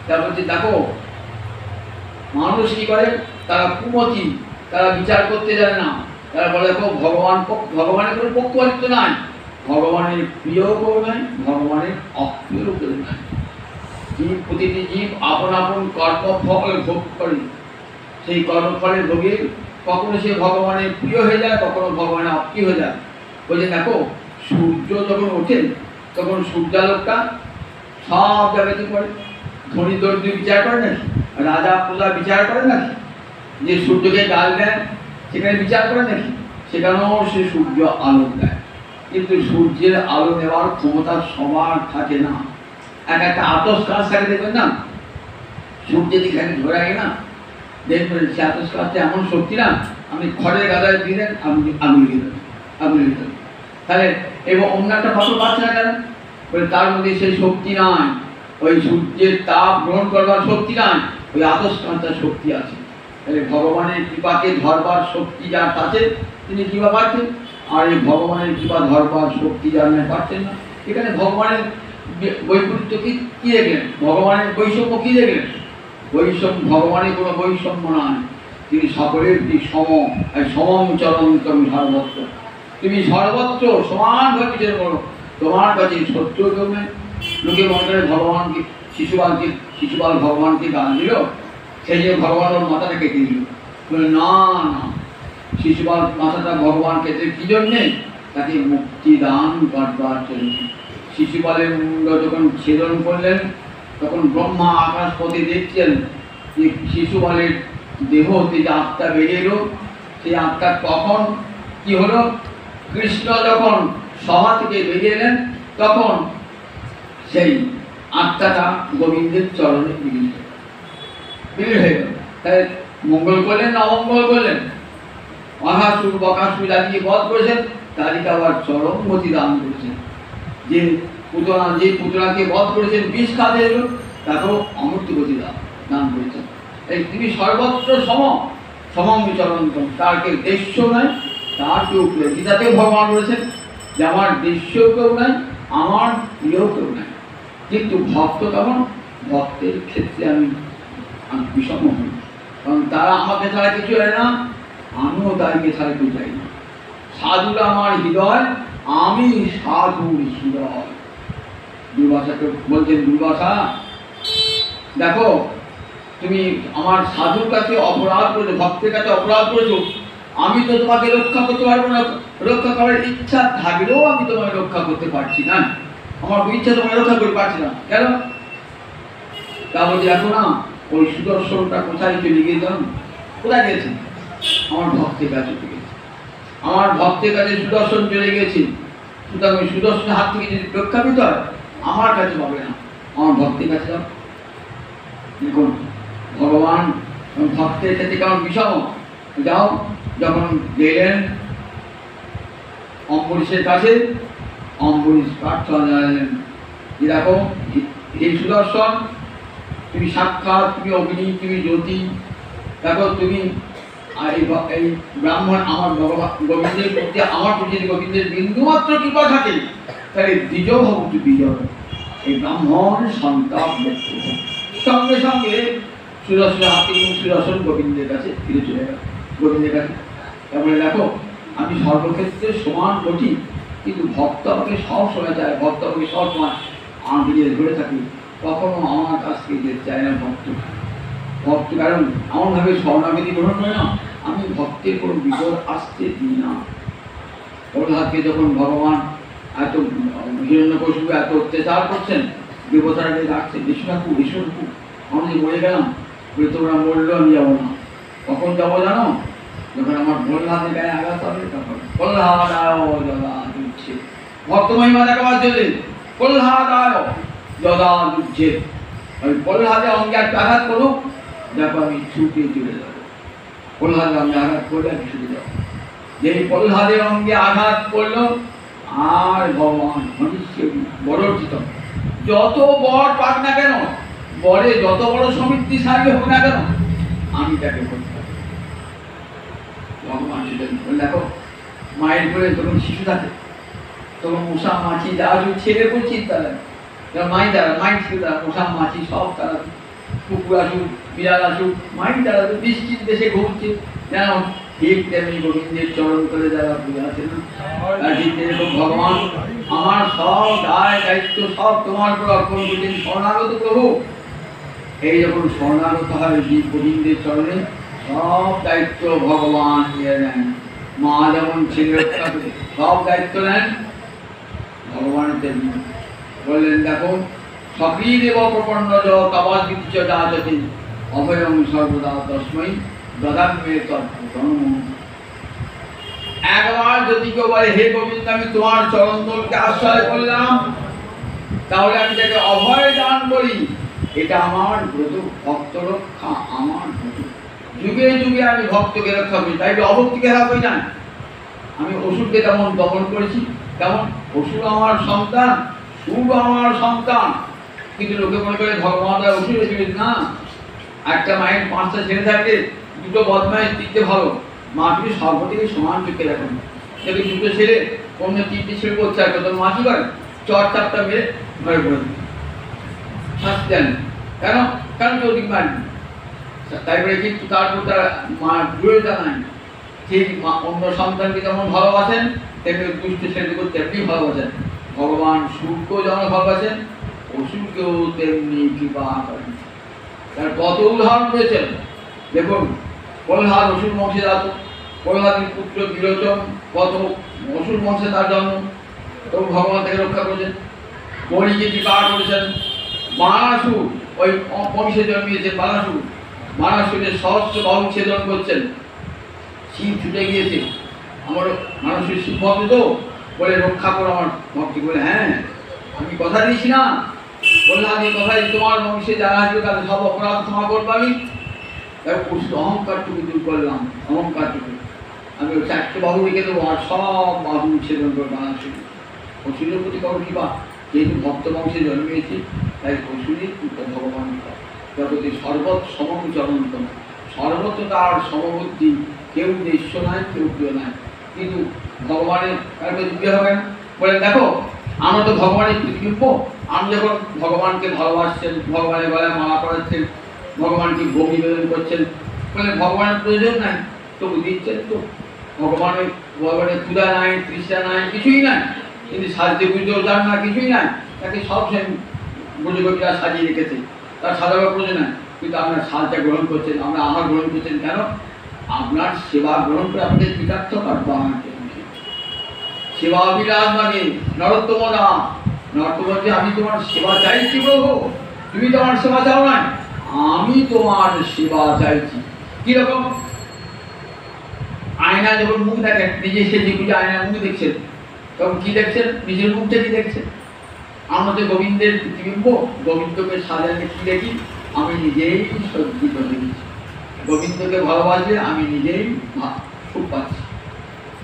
S1: তার বলছে, দেখো মানুষ কি করে, তারা কুমতি, তারা বিচার করতে জানে না। তারা বলে, দেখো ভগবানের কোনো পক্ষপাতিত্ব নাই, ভগবানের প্রিয় কেউ নাই, ভগবানের অপ্রিয় কেউ নাই। জীব, প্রতিটি জীব আপন আপন কর্মফল ভোগ করে। সেই কর্মফলের ভোগে কখনো সে ভগবানের প্রিয় হয়ে যায়, কখনো ভগবানের অপ্রিয় হয়ে যায়। বলছে, দেখো সূর্য যখন ওঠে তখন সূর্যালোকটা সব জায়গাতে পড়ে। ধনী দরিদ্র বিচার করে নাকি? রাজা প্রজা বিচার করে নাকি? যে সূর্যকে গাল দেয় সেখানে বিচার করে নাকি? সেখানেও সে সূর্য আলো দেয়। কিন্তু সূর্যের আলো নেওয়ার ক্ষমতা সবার থাকে না। একটা আতস কাজ থাকে, দেখবেন না, সূর্যের দিকে ধরে রাখে না, দেখবেন সে আতস কাজটা এমন শক্তি না, আপনি খড়ের গাদায় দিয়ে দেন, আপনি আগুন দিয়ে দেবেন, আগুন দিয়ে দেবেন। তাহলে এবং অন্য একটা ফসল পাচ্ছে না কেন? বলে তার মধ্যে সেই শক্তি নাই, ওই সূর্যের তাপ গ্রহণ করবার শক্তি নাই, ওই আতস কাজটার শক্তি আছে। তাহলে ভগবানের কৃপাকে ধরবার শক্তি যার আছে তিনি কৃপা পাচ্ছেন, আর এই ভগবানের কৃপা ধরবার শক্তি যার নেই পাচ্ছেন না। এখানে ভগবানের বৈপরীত্য কি দেখলেন? ভগবানের বৈষম্য কি দেখলেন? বৈষম্য, ভগবানের কোনো বৈষম্য নয়, তিনি সকলের দিক সম। সমম চরণ তুমি সর্বত্র, তুমি সর্বত্র সমানভাবে বিচার করো। তোমার কাছে সত্য কেউ নেই। লোকে মনে করে ভগবানকে, শিশুপাল ভগবানকে গান দিল, সেই যে ভগবান ওর মাথাটা কেটে দিল। বলে না না, শিশুপাল মাথাটা ভগবান কেটে কি জন্যে? তাকে মুক্তি দান করবার জন্য। শিশুপালের মুন্ড যখন ছেদন করলেন তখন ব্রহ্মা আকাশপথে দেখছেন যে শিশুপালের দেহ হতে যে আত্মা বেরিয়ে এলো, সেই আত্মা কখন কি হলো? কৃষ্ণ যখন সভা থেকে বেরিয়ে এলেন তখন সেই আত্মাটা গোবিন্দের চরণে বিলীন হয়ে গেল। তাই মঙ্গল করলেন না অমঙ্গল করলেন? মহাসুর বকাসুর যাকে বধ করেছেন তাদেরকে আবার চরম গতি দান করেছেন। যে পুতনাকে বধ করেছেন, বিষ খাতে এলো, তাকেও অমৃত গতি দান করেছেন। এই তিনি সর্বত্র সমম বিচরন্তম, তার কেউ দেশ্য নয়, তার কেউ প্রিয়। গীতাতেও ভগবান বলেছেন যে আমার দেশ্য কেউ নাই, আমার প্রিয় কেউ নাই। কিন্তু ভক্ত কেমন? ভক্তের ক্ষেত্রে আমি বিষম হই, কারণ তারা আমাকে ছাড়া কিছু হয় না, আমিও তাদেরকে ছাড়া কেউ চাই না। সাধুরা আমার হৃদয়, আমি সাধুর হৃদয়। দুর্বাসাকে বলছেন, দুর্বাসা দেখো তুমি আমার সাধুর কাছে অপরাধ করেছো, ভক্তের কাছে অপরাধ করেছো, আমি তো তোমাকে রক্ষা করতে পারবো না, রক্ষা করার ইচ্ছা থাকলেও আমি তোমাকে রক্ষা করতে পারছি না, আমার ইচ্ছা তোমাকে রক্ষা করতে পারছি না। কেন? তা বলছি দেখো না, ওই সুদর্শনটা কোথায় চলে গিয়ে জানো? কোথায় গেছে? আমার ভক্তের কাছে চলে গেছে, আমার ভক্তের কাছে সুদর্শন চলে গেছে। সুতরাং ওই সুদর্শনের হাত থেকে যদি রক্ষা পেতে হয়, আমার কাছে পাবে না, আমার ভক্তের কাছে যাও। দেখুন ভগবান ভক্তের ক্ষেত্রে কেমন বিষম। যাও, যখন গেলেন অম্বরীশের কাছে, অম্বরীশ প্রার্থনা জানালেন যে দেখো হে সুদর্শন, তুমি সাক্ষাৎ, তুমি অগ্নি, তুমি জ্যোতি, দেখো তুমি এই ব্রাহ্মণ আমার গোবিন্দের প্রতি, আমার প্রতি গোবিন্দের বিন্দুমাত্র কৃপা থাকে তাহলে দ্বিজ ভক্ত বিজয়, এই ব্রাহ্মণ সন্তাপ ব্যক্ত। সঙ্গে সঙ্গে সুদর্শনের হাতে সুদর্শন গোবিন্দের কাছে ফিরে চলে গেল, গোবিন্দের কাছে। তারপরে দেখো আমি সর্বক্ষেত্রে সমান কঠিন, কিন্তু ভক্ত আমাকে সব সময় চায়, ভক্ত আমাকে সব সময় আমাকে দিয়ে ধরে থাকি, কখনো আমার কাছ থেকে যেতে চায় না ভক্ত। ভক্ত কারণ এমনভাবে শরণাগতি গ্রহণ করে না, আমি ভক্তের কোনো বিপদ আসতে দিই না। প্রহ্লাদকে যখন ভগবান এত হিরণ্যকশিপু এত অত্যাচার করছেন, দেবতারা ডাকছে এসো ঠাকুর, এসো ঠাকুর, আমরা যে মরে গেলাম, বলে তোমরা মরলেও আমি যাবো না। কখন যাবো জানো? যখন আমার প্রহ্লাদের গায়ে আঘাত হবে তখন। প্রহ্লাদ যদা দুঃখে, ভক্ত মহিমা দেখাবার জন্য প্রহ্লাদ যদা দুঃখে, আমি প্রহ্লাদের অঙ্গে একটা আঘাত করুক, দেখো আমি ছুটে চলে যাবো। প্রহ্লাদের অঙ্গে আঘাত করলে আমি ছুটে যাবো। যেই প্রহ্লাদের অঙ্গে আঘাত করলো, আর ভগবান বরর্জিত, যত বর পাক না কেন, বরে যত বড় সমৃদ্ধিশালী হোক না কেন, আমি তাকে করতে পারি। ভগবান দেখো মায়ের করে তখন শিশু থাকে, তখন মশা মাছি যা ছেড়ে পড়ছি তারা মাই তারা, মাই ছিল তারা, মশা মাছি সব তারা, কুকুর আসুক বিড়াল আসুক, মাই তারা তো বৃষ্টির দেশে ঘুরছে। যেন ঠিক তেমনি গোবিন্দের চরণ করে যারা পূজা আছে না, ঠিক যেরকম ভগবান আমার সব দায় দায়িত্ব সব তোমার উপর অর্পণ করছেন। শরণাগত প্রভু, এই যখন শরণাগত হয় গোবিন্দের চরণে, সব দায়িত্ব ভগবান নিয়ে নেন। মা যেমন ছেলে রক্ষা করে সব দায়িত্ব নেন, ভগবান তেমনি বললেন দেখো সক্রিয় দেব প্রপন্ন তবাদ বিচ্ছ যাচতি অভয়ং সর্বদা তস্মৈ দদাম্যে তৎপ্রণম। একবার যদি কেউ বলে হে গোবিন্দ আমি তোমার চরণতলকে আশ্রয় করলাম, তাহলে আমি তাকে অভয় দান করি, এটা আমার ব্রত, ভক্ত রক্ষা আমার ব্রত। যুগে যুগে আমি ভক্তকে রক্ষা করি, তাই অভক্তিকে রক্ষা করি না। আমি অসুরকে তেমন দমন করেছি, তেমন অসুর আমার সন্তান, সুর আমার সন্তান, কিন্তু লোকে মনে করে ভগবান অসুর ছিল না। একটা মায়ের 5টা ছেলে থাকে, দুটো বদমাইশ, তিনটে ভালো, মা তুমি সর্বদিকে সমান চোখে রাখেন। যদি দুটো ছেলে অন্য 3টে ছেলে করছে, আর তোর মা কি করে চট চাপটা মেরে ঘরে পড়ে দিই, শাস্তি দেন। কেন? কারণ কেউ দিক মারবি। তারপরে কিন্তু তারপর তারা মা জুড়ে জানায় ঠিক অন্য সন্তানকে যেমন ভালোবাসেন, তেমনি দুষ্ট ছেলেকে তেমনি ভালোবাসেন। ভগবান সুরকেও যেমন ভালোবাসেন, অসুরকেও তেমনি কৃপা করেন। তার কত উদাহরণ রয়েছেন। দেখুন প্রহ্লাদ অসুর বংশে জাত, প্রহ্লাদের পুত্র বিরোচন, কত অসুর বংশে তার জন্ম, তবু ভগবান তাকে রক্ষা করেছেন। বলিকে কৃপা করেছেন। বানাসুর ওই বংশে জন্মিয়েছে, বানাসুর, বানাসুরের সহস্র বাহু ছেদন করছেন। শিব ছুটে গিয়েছে, আমার মানুষের শিব ভক্ত তো, বলে রক্ষা করো আমার ভক্তি। বলে হ্যাঁ আমি কথা দিয়েছি না, বললাম এই কথাই তোমার বংশে যারা আসবে তাদের সব অপরাধ ক্ষমা করবো আমি। অহংকারটুকু দূর করলাম, অহংকারটুকু আমি ওই 4টে বাহু রেখে দেবো, আর সব বাহু ছেদন করে বানাচ্ছি। অসুরের প্রতি কত কৃপা, যেহেতু ভক্ত বংশে জন্মিয়েছি তাই অসুরের ভগবান জগতে সর্বত সমচরণতম, সর্বত্র তার সমবুদ্ধি, কেউ দেশ্য নাই, কেউ প্রিয় নাই, কিন্তু ভগবানের কারণে দিতে হবে না। বলে দেখো আমরা তো ভগবানের প্রতিবিম্ব, আমি যখন ভগবানকে ভালোবাসছেন, ভগবানের গলায় মালা পড়াচ্ছেন, ভগবানকে ভোগ নিবেদন করছেন, বলে ভগবানের প্রয়োজন নাই, তবু দিচ্ছেন তো। ভগবানের ক্ষুধা নাই, তৃষ্ণা নাই, কিছুই নাই, কিন্তু সাজতে বুঝতেও চান না, কিছুই নাই, তাকে সব বুঝে সাজিয়ে রেখেছে, তার সাজাবার প্রয়োজন নাই, কিন্তু আপনার সাজটা গ্রহণ করছেন, আমরা আহার গ্রহণ করছেন কেন? আপনার সেবা গ্রহণ করে আপনাদের কৃতার্থ করবো আমাকে। সেবা অভিলাষ মানে নরোত্তম না, নরোত্তম যে আমি তোমার সেবা চাইছি প্রভু, তুমি তো আমার সেবা চাও না, আমি তোমার সেবা চাইছি। কিরকম? আয়না যখন মুখ দেখেন, নিজে সেজে গুজে আয়নার মুখ দেখছেন, তখন কি দেখছেন? নিজের মুখটা কি দেখছেন? আমরা তো গোবিন্দের প্রতিবিম্ব, গোবিন্দকে সাজালে কি দেখি? আমি নিজেই সজ্জিত দেখি। গোবিন্দকে ভালোবাসলে আমি নিজেই সুখ পাচ্ছি।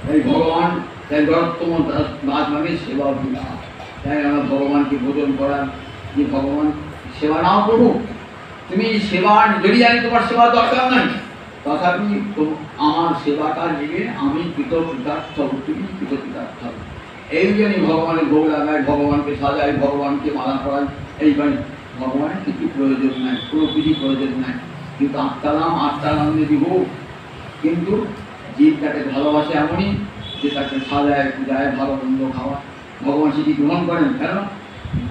S1: তাই ভগবান, তাই নরোত্তম দাস মানে সেবা অভিলাষ। তাই আমরা ভগবানকে ভোজন করার, যে ভগবান সেবা নাও করবো, তুমি সেবা যদি জানি তোমার সেবা দরকার নাই, তথাপি আমার সেবাটা নিয়ে আমি কৃতকৃতার্থ, তুমি কৃতকৃতার্থ। এই জন্যই ভগবানের ভোগ লাগায়, ভগবানকে সাজায়, ভগবানকে মালা করায়। এইভাবে ভগবানের কিছু প্রয়োজন নাই, কোনো কিছু প্রয়োজন নাই। কিন্তু আত্মারাম দিব। কিন্তু জীব তাকে ভালোবাসে এমনই যে তাকে সাজায়, পূজায়, ভালো মন্দ খাওয়া, ভগবান সেটি গ্রহণ করেন। কেন?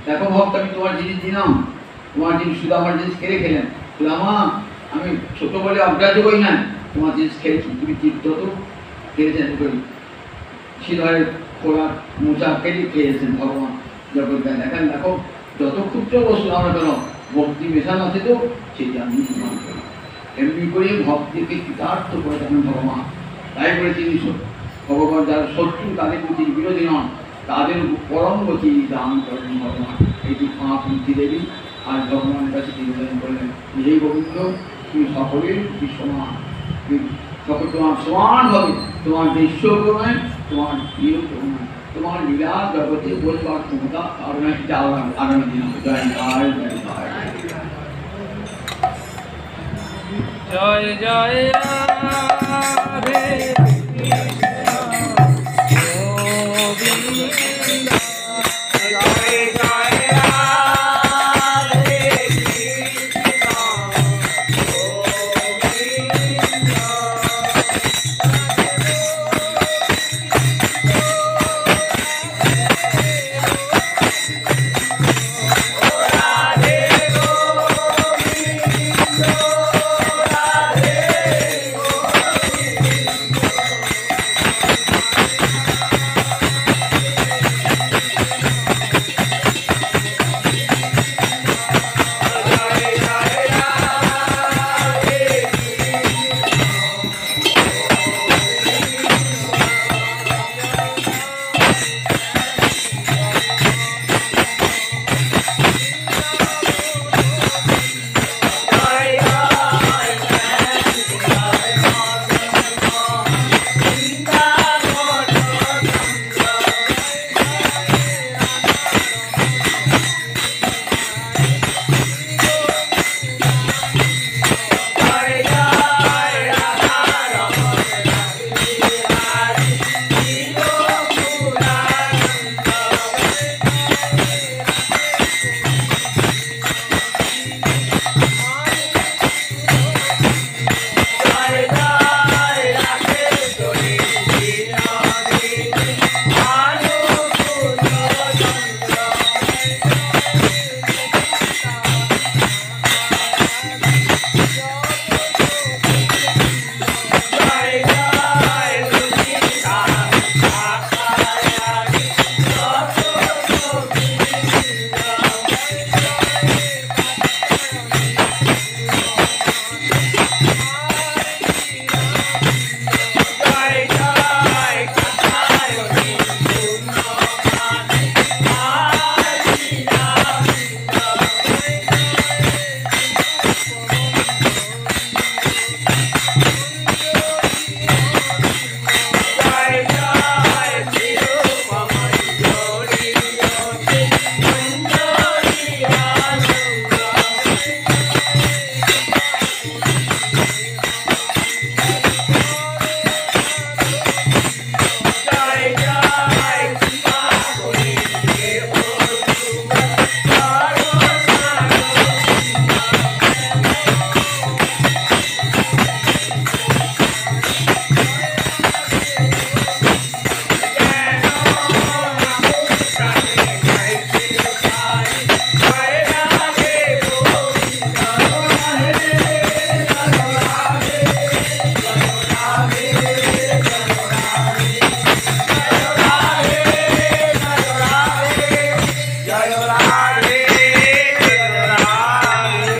S1: দেখো ভক্ত, আমি তোমার জিনিস দিলাম, তোমার জিনিস শুধু আমার জিনিস খেলেন। সুদামা, আমি ছোট বলে অগ্রাহ্য করি না, তোমার জিনিস খেয়েছি, তুমি চিত্ত তো খেয়েছেন, করি শিলয়ের খোলা মোচা কেটে খেয়েছেন ভগবান জগৎ। দেখেন, দেখো যত ক্ষুদ্র বস্তু আমরা কেন ভক্তি মেশানো আছে, তো সেটি আমি গ্রহণ করি। এমনি করে ভক্তিকে কৃতার্থ করে থাকেন ভগবান। তাই করে তিনি ভগবান যারা শত্রু, তাদের প্রতি বিরোধী নন, তাদের পরম গতি দান করেন ভগবান। এটি মহাপুঞ্চি দেবী আর ভগবানের কাছে নিবেদন করলেন, এই গোবিন্দ তুমি সকলের প্রতি সমান, সকল তোমার সমান হবে, তোমার দৃশ্য নয়, তোমার প্রিয় নয়, তোমার লীলা জগতে বলবার ক্ষমতা আর নয়। আগামী দিন জয় জয় জয় জয়
S2: জয় জয় রাধে।